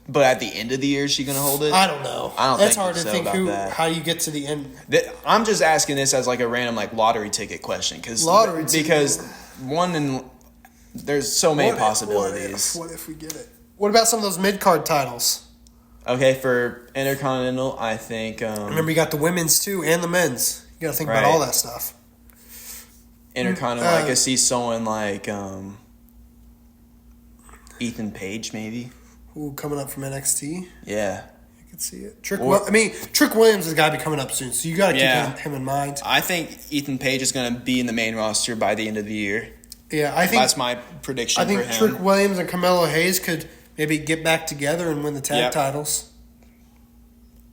Speaker 1: But at the end of the year, is she going to hold it?
Speaker 2: I don't know. That's hard to think how you get to the end.
Speaker 1: I'm just asking this as like a random lottery ticket question. Because there's so many possibilities.
Speaker 2: What if we get it? What about some of those mid-card titles?
Speaker 1: Okay, for Intercontinental, I think...
Speaker 2: remember, you got the women's, too, and the men's. You got to think about all that stuff.
Speaker 1: Intercontinental, I could see someone like Ethan Page, maybe.
Speaker 2: Ooh, coming up from NXT?
Speaker 1: Yeah.
Speaker 2: I could see it. Trick Williams has got to be coming up soon, so you got to keep him in mind.
Speaker 1: I think Ethan Page is going to be in the main roster by the end of the year.
Speaker 2: Yeah, I think
Speaker 1: that's my prediction.
Speaker 2: I think Trick Williams and Carmelo Hayes could maybe get back together and win the tag titles.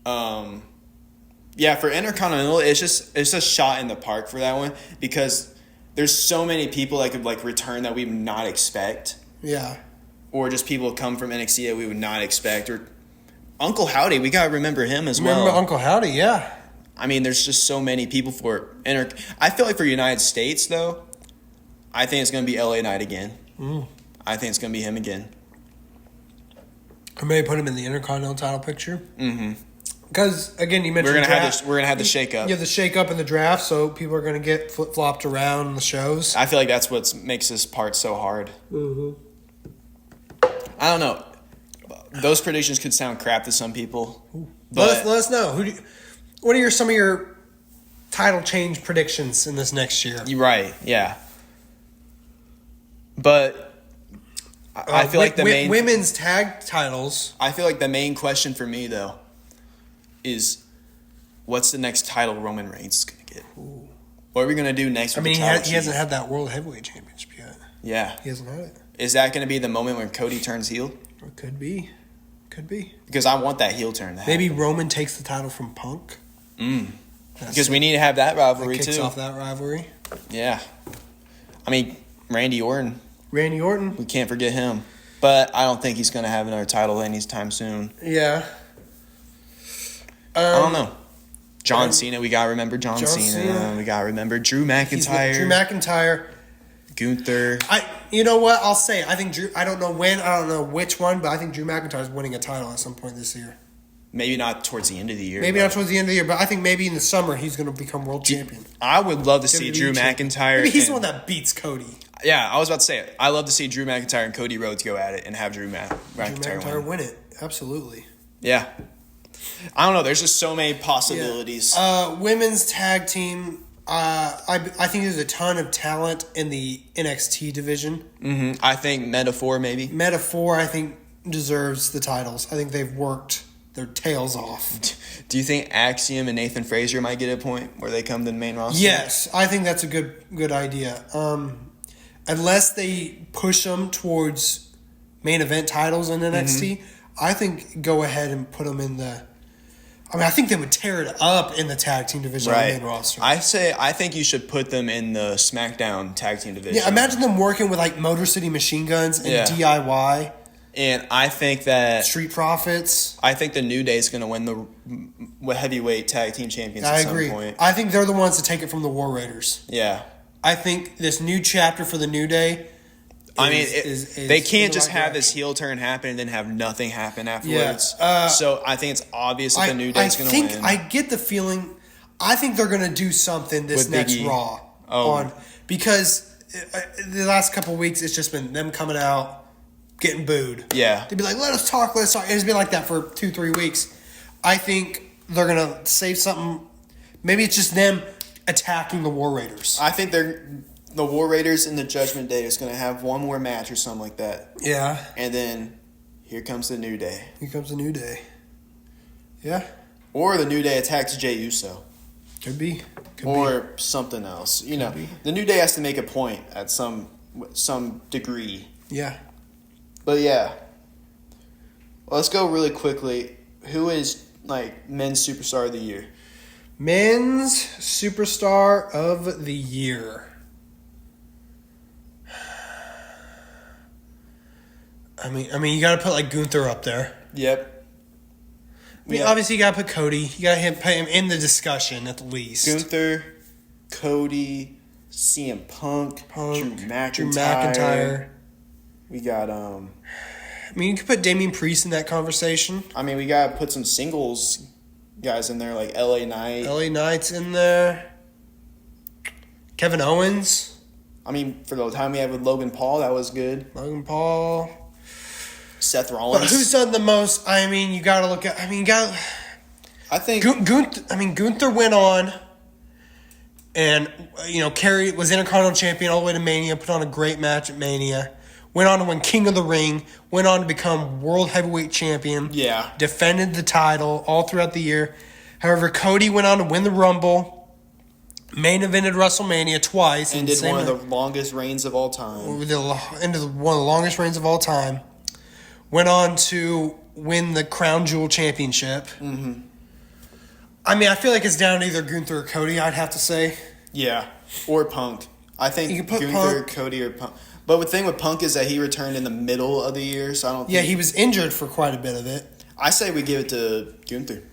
Speaker 1: Yeah, for Intercontinental, it's a shot in the park for that one because there's so many people that could return that we would not expect.
Speaker 2: Yeah.
Speaker 1: Or just people come from NXT that we would not expect. Or Uncle Howdy, we gotta remember him as well.
Speaker 2: Remember Uncle Howdy, yeah.
Speaker 1: I mean, there's just so many people for I feel like for United States though, I think it's gonna be LA Knight again. I think it's gonna be him again.
Speaker 2: Or maybe put him in the Intercontinental title picture. Mm-hmm. Because again, you mentioned
Speaker 1: we're gonna have the shake up.
Speaker 2: Yeah, the shake up in the draft, so people are gonna get flip flopped around the shows.
Speaker 1: I feel like that's what makes this part so hard. Mm-hmm. I don't know. Those predictions could sound crap to some people.
Speaker 2: But let us know. What are some of your title change predictions in this next year?
Speaker 1: You're right. Yeah. But I feel like the main
Speaker 2: women's tag titles.
Speaker 1: I feel like the main question for me though is what's the next title Roman Reigns is going to get? Ooh. What are we going to do next?
Speaker 2: He hasn't had that World Heavyweight Championship yet.
Speaker 1: Yeah,
Speaker 2: he hasn't had it.
Speaker 1: Is that going to be the moment when Cody turns heel?
Speaker 2: It could be.
Speaker 1: Because I want that heel turn.
Speaker 2: Maybe Roman takes the title from Punk.
Speaker 1: Because we need to have that rivalry
Speaker 2: kicks
Speaker 1: too.
Speaker 2: Off that rivalry.
Speaker 1: Yeah. I mean, Randy Orton.
Speaker 2: We
Speaker 1: can't forget him. But I don't think he's going to have another title anytime soon.
Speaker 2: Yeah.
Speaker 1: I don't know. John Cena, we got to remember John Cena. We got to remember Drew McIntyre. Gunther.
Speaker 2: You know what? I'll say it. I think Drew. I don't know when. I don't know which one, but I think Drew McIntyre is winning a title at some point this year.
Speaker 1: Maybe not towards the end of the year.
Speaker 2: Maybe not towards the end of the year, but I think maybe in the summer he's going to become world champion.
Speaker 1: I would love to see Drew McIntyre.
Speaker 2: Maybe he's the one that beats Cody.
Speaker 1: Yeah, I was about to say it. I love to see Drew McIntyre and Cody Rhodes go at it and have Drew McIntyre win it.
Speaker 2: Absolutely.
Speaker 1: Yeah. I don't know. There's just so many possibilities.
Speaker 2: Yeah. Women's tag team. I think there's a ton of talent in the NXT division.
Speaker 1: Mm-hmm. I think Metaphor maybe.
Speaker 2: I think deserves the titles. I think they've worked their tails off.
Speaker 1: Do you think Axiom and Nathan Frazier might get a point where they come to the main roster?
Speaker 2: Yes, I think that's a good idea. Unless they push them towards main event titles in NXT, I think go ahead and put them in the. I think they would tear it up in the tag team division on the main roster.
Speaker 1: I think you should put them in the SmackDown tag team division.
Speaker 2: Yeah, imagine them working with Motor City Machine Guns and DIY.
Speaker 1: And I think that
Speaker 2: Street Profits.
Speaker 1: I think the New Day is going to win the heavyweight tag team champions at some point.
Speaker 2: I think they're the ones to take it from the War Raiders.
Speaker 1: Yeah.
Speaker 2: I think this new chapter for the New Day.
Speaker 1: They can't just have this heel turn happen and then have nothing happen afterwards. Yeah. So I think it's obvious that the New Day is going to win.
Speaker 2: I get the feeling. I think they're going to do something this next Raw because the last couple of weeks it's just been them coming out getting booed.
Speaker 1: Yeah,
Speaker 2: they'd be like, "Let us talk, let's talk." It's been like that for 2-3 weeks. I think they're going to save something. Maybe it's just them attacking the War Raiders.
Speaker 1: I think they're the War Raiders and the Judgment Day is going to have one more match or something like that.
Speaker 2: Yeah.
Speaker 1: And then here comes the New Day.
Speaker 2: Here comes the New Day. Yeah.
Speaker 1: Or the New Day attacks Jey Uso.
Speaker 2: Could be.
Speaker 1: Or something else. You know, the New Day has to make a point at some degree.
Speaker 2: Yeah.
Speaker 1: But yeah. Let's go really quickly. Who is, like, men's superstar of the year?
Speaker 2: Men's superstar of the year. I mean, you got to put, like, Gunther up there.
Speaker 1: Yep.
Speaker 2: I mean, obviously, you got to put Cody. You got to put him in the discussion at least.
Speaker 1: Gunther, Cody, CM Punk, Drew
Speaker 2: Drew McIntyre.
Speaker 1: We got,
Speaker 2: I mean, you could put Damian Priest in that conversation.
Speaker 1: I mean, we got to put some singles guys in there, like LA Knight.
Speaker 2: LA Knight's in there. Kevin Owens.
Speaker 1: I mean, for the time we had with Logan Paul, that was good.
Speaker 2: Logan Paul.
Speaker 1: Seth Rollins.
Speaker 2: But who's done the most? I mean, you got to look at. I mean,
Speaker 1: I think
Speaker 2: Gunther went on, and was Intercontinental Champion all the way to Mania. Put on a great match at Mania. Went on to win King of the Ring. Went on to become World Heavyweight Champion.
Speaker 1: Yeah.
Speaker 2: Defended the title all throughout the year. However, Cody went on to win the Rumble. Main evented WrestleMania twice.
Speaker 1: And did one of the longest reigns of all time.
Speaker 2: One of the longest reigns of all time. Went on to win the Crown Jewel Championship. Mm-hmm. I mean, I feel like it's down to either Gunther or Cody, I'd have to say.
Speaker 1: Yeah. Or Punk. I think
Speaker 2: you can put
Speaker 1: Gunther,
Speaker 2: Punk.
Speaker 1: Cody, or Punk. But the thing with Punk is that he returned in the middle of the year, so I don't think...
Speaker 2: Yeah, he was injured for quite a bit of it.
Speaker 1: I say we give it to Gunther.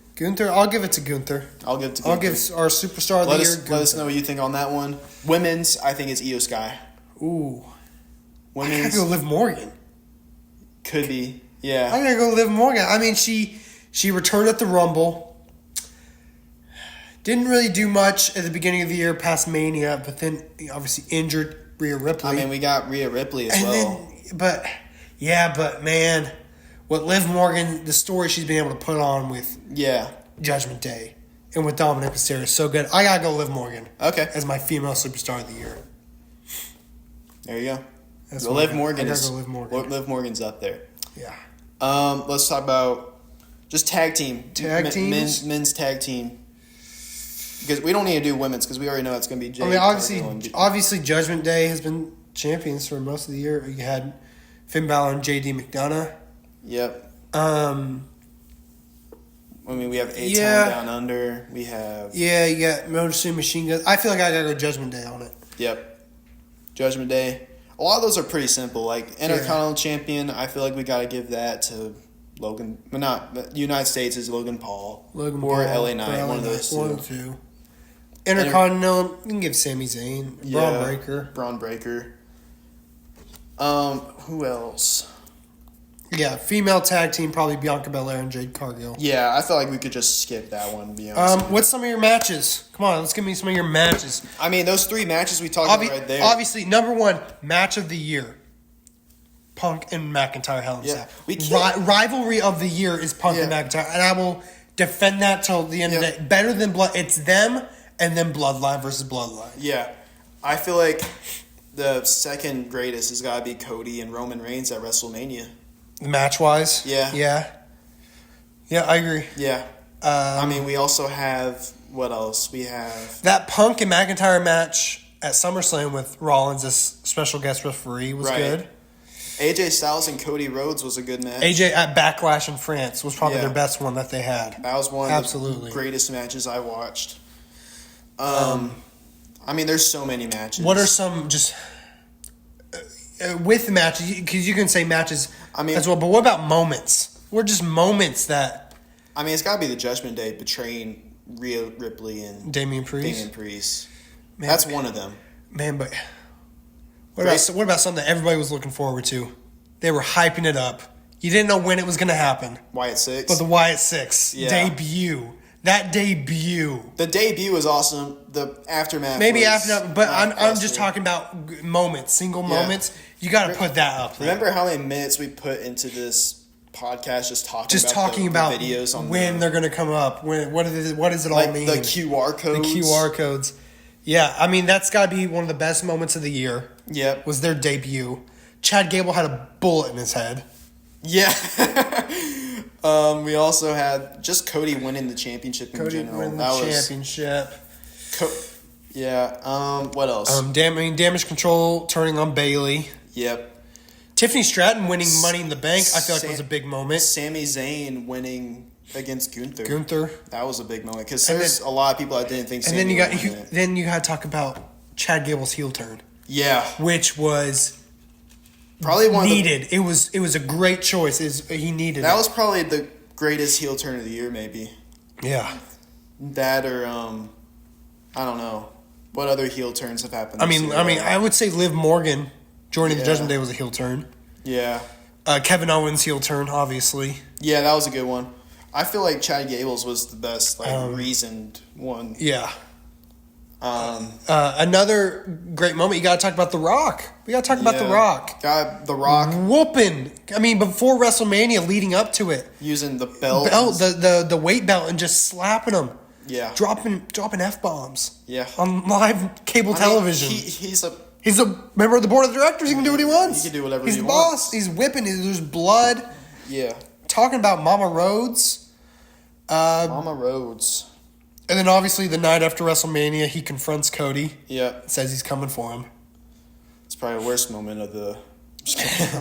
Speaker 2: I'll give it to Gunther.
Speaker 1: I'll give our
Speaker 2: superstar of the year, Gunther.
Speaker 1: Let us know what you think on that one. Women's, I think it's Io Sky.
Speaker 2: Ooh.
Speaker 1: Women's...
Speaker 2: I gotta go Liv Morgan.
Speaker 1: Could be, yeah.
Speaker 2: I gotta go Liv Morgan. I mean, she returned at the Rumble. Didn't really do much at the beginning of the year past Mania, but then obviously injured Rhea Ripley.
Speaker 1: I mean, we got Rhea Ripley as well.
Speaker 2: But man, what Liv Morgan, the story she's been able to put on with Judgment Day and with Dominic Mysterio is so good. I gotta go Liv Morgan.
Speaker 1: Okay.
Speaker 2: As my female superstar of the year.
Speaker 1: There you go.
Speaker 2: Liv Morgan's
Speaker 1: up there.
Speaker 2: Yeah.
Speaker 1: Let's talk about just tag team.
Speaker 2: Teams?
Speaker 1: Men's tag team. Because we don't need to do women's because we already know it's going to be Jay.
Speaker 2: I mean, obviously, Judgment Day has been champions for most of the year. You had Finn Balor and JD McDonough.
Speaker 1: Yep.
Speaker 2: I
Speaker 1: mean, we have A-Town Down Under. We have...
Speaker 2: Yeah, you got Motor City Machine Guns. I feel like I got to go Judgment Day on it.
Speaker 1: Yep. Judgment Day. A lot of those are pretty simple. Like, Intercontinental Champion, I feel like we got to give that to Logan... Well, not... United States is Logan Paul. Or LA Knight, one of those two.
Speaker 2: One of the two. Intercontinental, you can give Sami Zayn.
Speaker 1: Braun Breaker. Who else?
Speaker 2: Yeah, female tag team, probably Bianca Belair and Jade Cargill.
Speaker 1: Yeah, I feel like we could just skip that one, to be honest.
Speaker 2: What's some of your matches? Come on, let's give me some of your matches.
Speaker 1: I mean, those three matches we talked about right there.
Speaker 2: Obviously, number one, match of the year. Punk and McIntyre, Hell in a Cell. Rivalry of the year is Punk and McIntyre, and I will defend that till the end of the day. Better than Blood. It's them and then Bloodline versus Bloodline. Yeah.
Speaker 1: I feel like the second greatest has got to be Cody and Roman Reigns at WrestleMania.
Speaker 2: Match-wise?
Speaker 1: Yeah.
Speaker 2: Yeah, I agree.
Speaker 1: Yeah. I mean, we also have... What else? We have...
Speaker 2: That Punk and McIntyre match at SummerSlam with Rollins as special guest referee was good.
Speaker 1: AJ Styles and Cody Rhodes was a good match.
Speaker 2: AJ at Backlash in France was probably their best one that they had.
Speaker 1: That was one of the greatest matches I watched. I mean, there's so many matches.
Speaker 2: What are some just with matches? Because you can say matches as well, but what about moments? What are just moments that?
Speaker 1: I mean, it's got to be the Judgment Day betraying Rhea Ripley and
Speaker 2: Damian Priest.
Speaker 1: Man, that's one of them.
Speaker 2: Man, but what about something that everybody was looking forward to? They were hyping it up. You didn't know when it was going to happen.
Speaker 1: Wyatt Six.
Speaker 2: But the Wyatt Six debut. That debut.
Speaker 1: The debut was awesome. The aftermath.
Speaker 2: But I'm just talking about moments, single moments. You got to put that up there.
Speaker 1: Remember how many minutes we put into this podcast just talking about the videos on
Speaker 2: when they're going to come up? What does it all mean?
Speaker 1: The QR codes.
Speaker 2: The QR codes. Yeah, I mean, that's got to be one of the best moments of the year.
Speaker 1: Yep.
Speaker 2: Was their debut. Chad Gable had a bullet in his head.
Speaker 1: Yeah. We also had just Cody winning the championship in general.
Speaker 2: Cody winning the championship.
Speaker 1: What else?
Speaker 2: Damage Control turning on Bailey.
Speaker 1: Yep.
Speaker 2: Tiffany Stratton winning Money in the Bank, I feel like was a big moment.
Speaker 1: Sami Zayn winning against Gunther. That was a big moment because there's a lot of people that didn't think.
Speaker 2: And then you got to talk about Chad Gable's heel turn.
Speaker 1: Yeah,
Speaker 2: which was
Speaker 1: probably one
Speaker 2: needed. It was a great choice. He needed
Speaker 1: that. Was probably the greatest heel turn of the year, maybe.
Speaker 2: Yeah,
Speaker 1: that or I don't know what other heel turns have happened.
Speaker 2: I would say Liv Morgan joining the Judgment Day was a heel turn.
Speaker 1: Yeah.
Speaker 2: Kevin Owens heel turn, obviously.
Speaker 1: Yeah, that was a good one. I feel like Chad Gable's was the best, reasoned one.
Speaker 2: Yeah. Another great moment. You got to talk about The Rock. We got to talk about The Rock.
Speaker 1: God, The Rock
Speaker 2: whooping. I mean, before WrestleMania, leading up to it,
Speaker 1: using the belt,
Speaker 2: the weight belt, and just slapping them.
Speaker 1: Yeah,
Speaker 2: dropping f-bombs.
Speaker 1: Yeah,
Speaker 2: on live cable television.
Speaker 1: He's
Speaker 2: a member of the board of directors. He can do what he wants.
Speaker 1: He can do whatever he wants.
Speaker 2: He's the boss. He's whipping. There's blood.
Speaker 1: Yeah.
Speaker 2: Talking about Mama Rhodes.
Speaker 1: Mama Rhodes.
Speaker 2: And then obviously the night after WrestleMania, he confronts Cody.
Speaker 1: Yeah.
Speaker 2: Says he's coming for him.
Speaker 1: It's probably the worst moment of the... I'm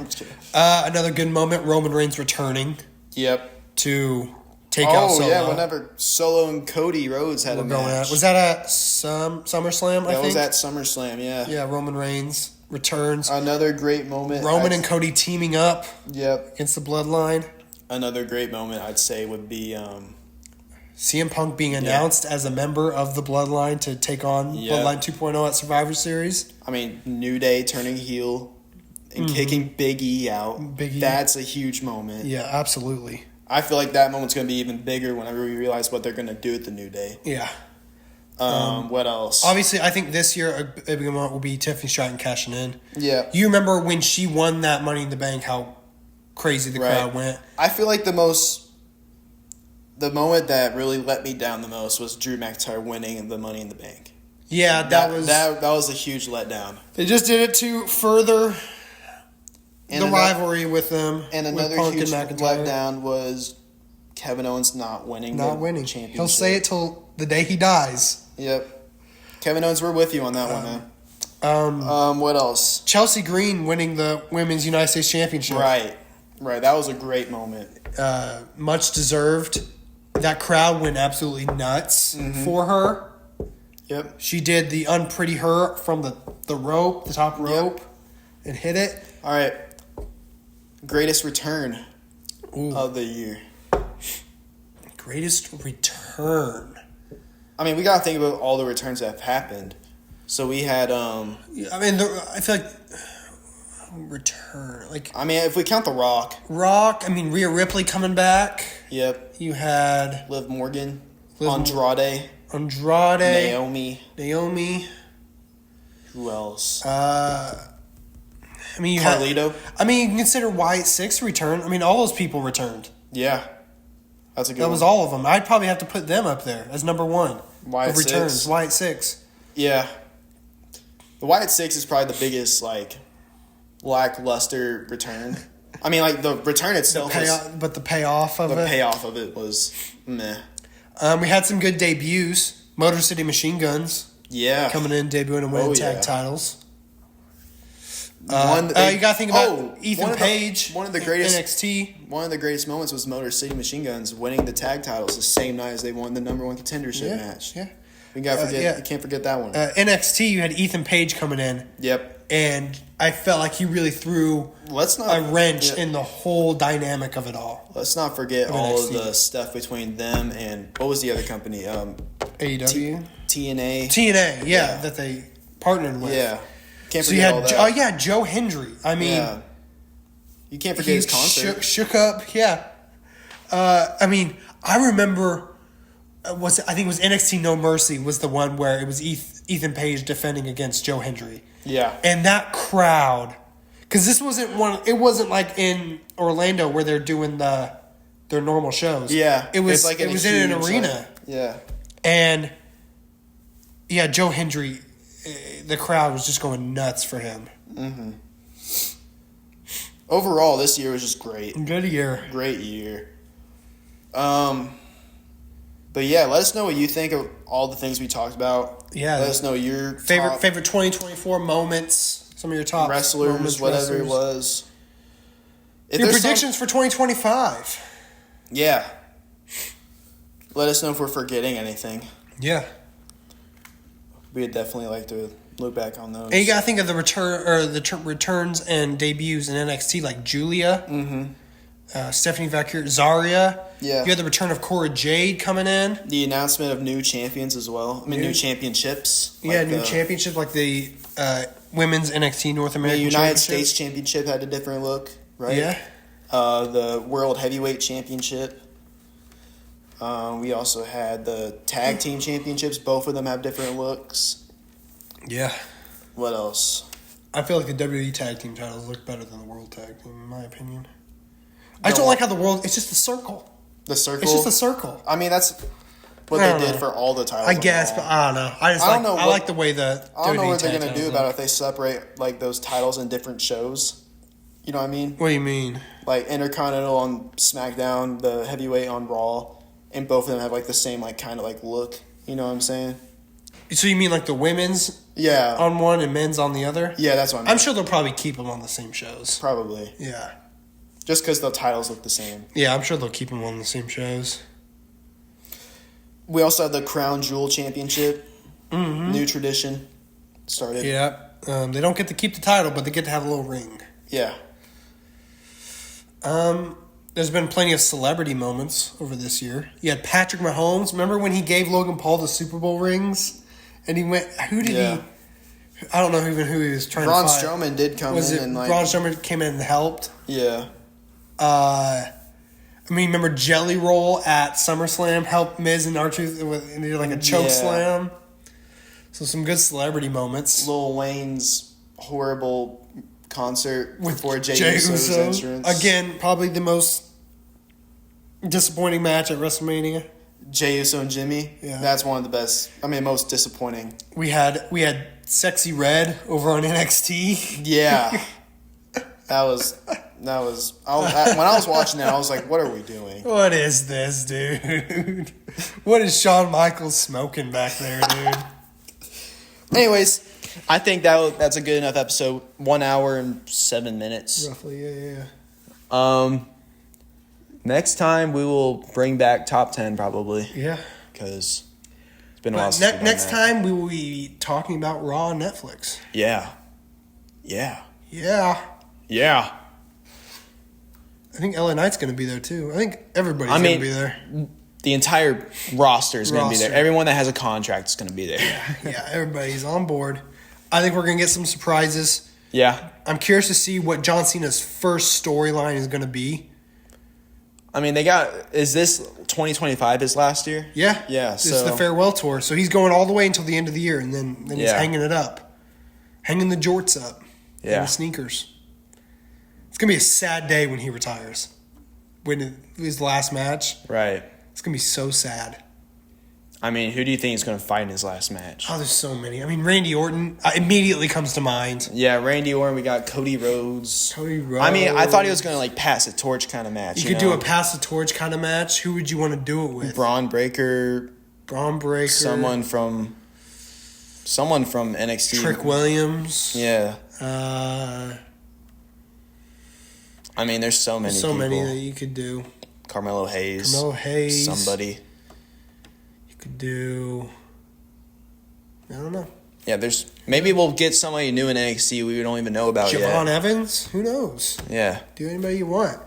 Speaker 1: just kidding.
Speaker 2: Another good moment, Roman Reigns returning.
Speaker 1: Yep.
Speaker 2: To take out Solo.
Speaker 1: Oh, yeah, whenever Solo and Cody Rhodes had a match.
Speaker 2: Was that at SummerSlam, I think?
Speaker 1: That was at SummerSlam, yeah.
Speaker 2: Yeah, Roman Reigns returns.
Speaker 1: Another great moment.
Speaker 2: Roman and Cody teaming up.
Speaker 1: Yep.
Speaker 2: Against the Bloodline.
Speaker 1: Another great moment, I'd say, would be...
Speaker 2: CM Punk being announced as a member of the Bloodline to take on Bloodline 2.0 at Survivor Series.
Speaker 1: I mean, New Day turning heel and kicking Big E out. That's a huge moment.
Speaker 2: Yeah, absolutely.
Speaker 1: I feel like that moment's going to be even bigger whenever we realize what they're going to do at the New Day.
Speaker 2: Yeah.
Speaker 1: What else?
Speaker 2: Obviously, I think this year a big moment will be Tiffany Stratton cashing in.
Speaker 1: Yeah.
Speaker 2: You remember when she won that Money in the Bank, how crazy the crowd went?
Speaker 1: I feel like the moment that really let me down the most was Drew McIntyre winning the Money in the Bank.
Speaker 2: Yeah, that
Speaker 1: was a huge letdown.
Speaker 2: They just did it to further the rivalry with them.
Speaker 1: And another huge letdown was Kevin Owens not winning the championship.
Speaker 2: He'll say it till the day he dies.
Speaker 1: Yep. Kevin Owens, we're with you on that one, man. What else?
Speaker 2: Chelsea Green winning the Women's United States Championship.
Speaker 1: Right. That was a great moment.
Speaker 2: Much deserved. That crowd went absolutely nuts for her.
Speaker 1: Yep.
Speaker 2: She did the unpretty her from the rope, the top rope, and hit it.
Speaker 1: All right. Greatest return of the year.
Speaker 2: Greatest return.
Speaker 1: I mean, we got to think about all the returns that have happened. So we had... I
Speaker 2: feel like... Return.
Speaker 1: If we count The Rock.
Speaker 2: Rhea Ripley coming back.
Speaker 1: Yep.
Speaker 2: You had...
Speaker 1: Liv Morgan. Andrade.
Speaker 2: Naomi.
Speaker 1: Who else?
Speaker 2: Carlito. You can consider Wyatt Six return. All those people returned.
Speaker 1: Yeah. That's a good
Speaker 2: one. That was all of them. I'd probably have to put them up there as number one.
Speaker 1: Wyatt Six.
Speaker 2: Wyatt Six.
Speaker 1: Yeah. The Wyatt Six is probably the biggest, lackluster return. The return itself
Speaker 2: but the payoff of it.
Speaker 1: The payoff of it was meh.
Speaker 2: We had some good debuts. Motor City Machine Guns.
Speaker 1: Yeah.
Speaker 2: Coming in, debuting and winning tag titles. You got to think about Ethan Page.
Speaker 1: One of the greatest
Speaker 2: NXT.
Speaker 1: One of the greatest moments was Motor City Machine Guns winning the tag titles the same night as they won the number one contendership match.
Speaker 2: Yeah.
Speaker 1: We gotta forget. You can't forget that one.
Speaker 2: NXT, you had Ethan Page coming in.
Speaker 1: Yep.
Speaker 2: And I felt like he really threw a wrench in the whole dynamic of it all.
Speaker 1: Let's not forget all of the stuff between them and what was the other company?
Speaker 2: AEW?
Speaker 1: TNA.
Speaker 2: TNA, that they partnered with.
Speaker 1: Yeah. Can't forget all that.
Speaker 2: Joe Hendry.
Speaker 1: You can't forget his concert.
Speaker 2: Shook up, yeah. I remember... I think it was NXT No Mercy was the one where it was Ethan Page defending against Joe Hendry.
Speaker 1: Yeah.
Speaker 2: And that crowd, because this wasn't like in Orlando where they're doing their normal shows.
Speaker 1: Yeah.
Speaker 2: It was in an arena.
Speaker 1: yeah.
Speaker 2: And Yeah, Joe Hendry, the crowd was just going nuts for him.
Speaker 1: Mm-hmm. Overall, this year was just great.
Speaker 2: Good year.
Speaker 1: Great year. But yeah, let us know what you think of all the things we talked about.
Speaker 2: Yeah.
Speaker 1: Let us know your
Speaker 2: favorite 2024 moments, some of your top
Speaker 1: wrestlers, whatever it was.
Speaker 2: Your predictions for 2025.
Speaker 1: Yeah. Let us know if we're forgetting anything.
Speaker 2: Yeah.
Speaker 1: We'd definitely like to look back on those.
Speaker 2: And you got to think of the returns and debuts in NXT, like Julia, Stephanie Vaquer, Zarya.
Speaker 1: Yeah.
Speaker 2: You had the return of Cora Jade coming in.
Speaker 1: The announcement of new champions as well. I mean, new championships.
Speaker 2: Yeah, new championships like the Women's NXT North American
Speaker 1: The United States Championship had a different look, right?
Speaker 2: Yeah.
Speaker 1: The World Heavyweight Championship. We also had the Tag Team Championships. Both of them have different looks.
Speaker 2: Yeah.
Speaker 1: What else?
Speaker 2: I feel like the WWE Tag Team titles look better than the World Tag Team, in my opinion. I just don't like how the world... It's just a circle.
Speaker 1: The circle?
Speaker 2: It's just a circle.
Speaker 1: I mean, that's what they did for all the titles.
Speaker 2: I guess, but I don't know. I like the way the
Speaker 1: I don't know what they're going to do about it if they separate like those titles in different shows. You know what I mean?
Speaker 2: What do you mean?
Speaker 1: Like Intercontinental on SmackDown, the Heavyweight on Raw, and both of them have like the same like kind of like look. You know what I'm saying?
Speaker 2: So you mean like the women's
Speaker 1: Yeah.
Speaker 2: on one and men's on the other?
Speaker 1: Yeah, that's what I mean.
Speaker 2: I'm sure they'll probably keep them on the same shows.
Speaker 1: Probably.
Speaker 2: Yeah.
Speaker 1: Just because the titles look the same.
Speaker 2: Yeah, I'm sure they'll keep them on the same shows.
Speaker 1: We also have the Crown Jewel Championship.
Speaker 2: Mm-hmm.
Speaker 1: New tradition started.
Speaker 2: Yeah. They don't get to keep the title, but they get to have a little ring.
Speaker 1: Yeah.
Speaker 2: There's been plenty of celebrity moments over this year. You had Patrick Mahomes. Remember when he gave Logan Paul the Super Bowl rings? And he went... Who did he... I don't know even who he was trying
Speaker 1: Braun
Speaker 2: to fight.
Speaker 1: Strowman did come in and like...
Speaker 2: Braun Strowman came in and helped.
Speaker 1: Yeah.
Speaker 2: I mean, remember Jelly Roll at SummerSlam helped Miz and R-Truth and did like a choke slam. So some good celebrity moments.
Speaker 1: Lil Wayne's horrible concert
Speaker 2: before
Speaker 1: Jey Uso's entrance.
Speaker 2: Again, probably the most disappointing match at WrestleMania.
Speaker 1: Jey Uso and Jimmy. Yeah. That's one of the best. I mean, most disappointing.
Speaker 2: We had Sexy Red over on NXT.
Speaker 1: Yeah. That was when I was watching that, I was like, what are we doing?
Speaker 2: What is this, dude? What is Shawn Michaels smoking back there, dude?
Speaker 1: Anyways, I think that's a good enough episode. 1 hour and 7 minutes.
Speaker 2: Roughly, yeah.
Speaker 1: Next time we will bring back top 10 probably.
Speaker 2: Yeah.
Speaker 1: Because it's been a while since
Speaker 2: next time we will be talking about Raw on Netflix.
Speaker 1: Yeah.
Speaker 2: I think LA Knight's going to be there too. I think everybody's going to be there.
Speaker 1: The entire roster is going to be there. Everyone that has a contract is going to be there.
Speaker 2: Yeah, everybody's on board. I think we're going to get some surprises.
Speaker 1: Yeah.
Speaker 2: I'm curious to see what John Cena's first storyline is going to be.
Speaker 1: I mean, is this 2025 his last year?
Speaker 2: Yeah.
Speaker 1: Yeah.
Speaker 2: It's the farewell tour. So he's going all the way until the end of the year, and then he's hanging it up. Hanging the jorts up.
Speaker 1: Yeah.
Speaker 2: And the sneakers. It's going to be a sad day when he retires. When his last match.
Speaker 1: Right.
Speaker 2: It's going to be so sad.
Speaker 1: I mean, who do you think is going to fight in his last match?
Speaker 2: Oh, there's so many. I mean, Randy Orton immediately comes to mind.
Speaker 1: Yeah, Randy Orton. We got Cody Rhodes. I mean, I thought he was going to like pass the torch kind of match.
Speaker 2: You could do a pass the torch kind of match. Who would you want to do it with?
Speaker 1: Braun Breaker. Someone from NXT.
Speaker 2: Trick Williams.
Speaker 1: Yeah. I mean, there's so many.
Speaker 2: Many that you could do.
Speaker 1: Carmelo Hayes. Somebody.
Speaker 2: You could do. I don't know.
Speaker 1: Yeah, maybe we'll get somebody new in NXT we don't even know about yet.
Speaker 2: Javon Evans? Who knows?
Speaker 1: Yeah.
Speaker 2: Do anybody you want.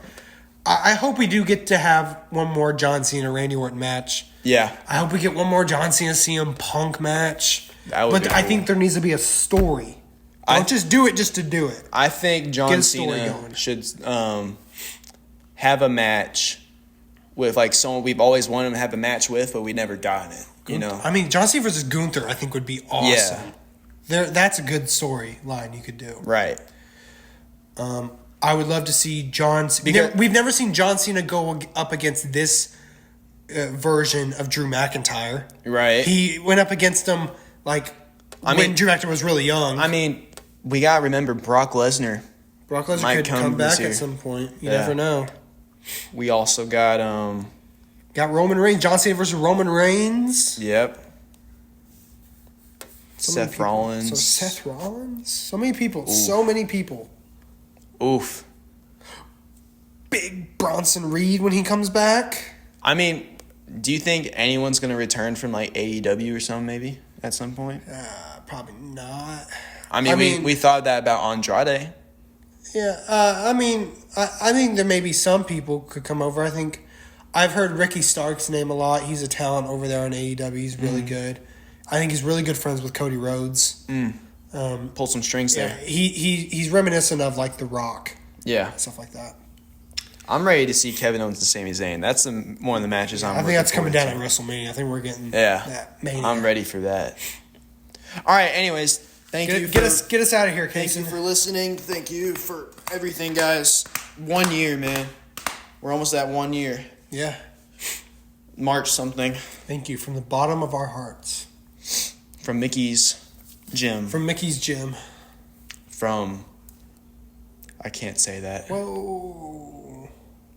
Speaker 2: I hope we do get to have one more John Cena Randy Orton match.
Speaker 1: Yeah.
Speaker 2: I hope we get one more John Cena CM Punk match.
Speaker 1: But
Speaker 2: I think there needs to be a story. Don't just do it just to do it.
Speaker 1: I think John Cena should have a match with like someone we've always wanted him to have a match with, but we never gotten it. You know,
Speaker 2: I mean, John Cena versus Gunther, I think would be awesome. Yeah, that's a good storyline you could do.
Speaker 1: Right.
Speaker 2: I would love to see John. We've never seen John Cena go up against this version of Drew McIntyre.
Speaker 1: Right.
Speaker 2: He went up against him when Drew Mactor was really young.
Speaker 1: I mean, we got to remember Brock Lesnar.
Speaker 2: Brock Lesnar could come back at some point. You never know.
Speaker 1: We also got
Speaker 2: Roman Reigns. John Cena versus Roman Reigns.
Speaker 1: Yep. Seth Rollins.
Speaker 2: So Seth Rollins? So many people. Oof. So many people.
Speaker 1: Oof.
Speaker 2: Big Bronson Reed when he comes back.
Speaker 1: I mean, do you think anyone's going to return from AEW or something maybe at some point?
Speaker 2: Probably not.
Speaker 1: I mean, we thought that about Andrade.
Speaker 2: Yeah, I think there maybe some people could come over. I think I've heard Ricky Stark's name a lot. He's a talent over there on AEW. He's really good. I think he's really good friends with Cody Rhodes.
Speaker 1: Pull some strings there.
Speaker 2: He's reminiscent of The Rock.
Speaker 1: Yeah,
Speaker 2: stuff like that.
Speaker 1: I'm ready to see Kevin Owens and Sami Zayn. That's one of the matches
Speaker 2: I think that's coming down at WrestleMania. I think we're getting that Mania.
Speaker 1: I'm ready for that. All right. Anyways, thank you.
Speaker 2: Get us out of here, Caysen.
Speaker 1: Thank you for listening. Thank you for everything, guys. 1 year, man. We're almost at 1 year.
Speaker 2: Yeah.
Speaker 1: March something.
Speaker 2: Thank you from the bottom of our hearts.
Speaker 1: From Mickey's Gym. I can't say that.
Speaker 2: Whoa.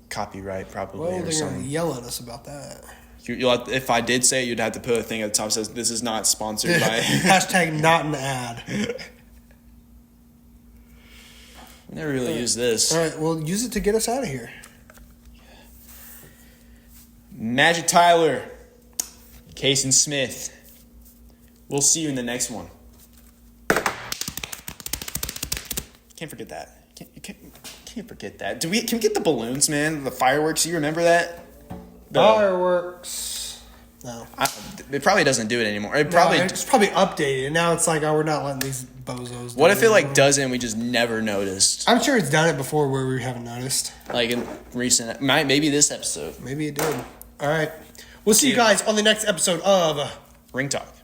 Speaker 1: Copyright probably
Speaker 2: They're
Speaker 1: or something.
Speaker 2: Gonna yell at us about that.
Speaker 1: If I did say it, you'd have to put a thing at the top that says this is not sponsored by.
Speaker 2: Hashtag not an ad.
Speaker 1: I never really used this.
Speaker 2: All right, well, use it to get us out of here.
Speaker 1: Magic Tyler, Caysen Smith. We'll see you in the next one. Can't forget that. Can't forget that. Can we get the balloons, man? The fireworks. You remember that?
Speaker 2: Fireworks. No.
Speaker 1: It probably doesn't do it anymore.
Speaker 2: It's probably updated. Now it's we're not letting these bozos do
Speaker 1: What if it doesn't? We just never noticed.
Speaker 2: I'm sure it's done it before where we haven't noticed.
Speaker 1: In recent, maybe this episode.
Speaker 2: Maybe it did. All right. We'll see you guys on the next episode of
Speaker 1: Ring Talk.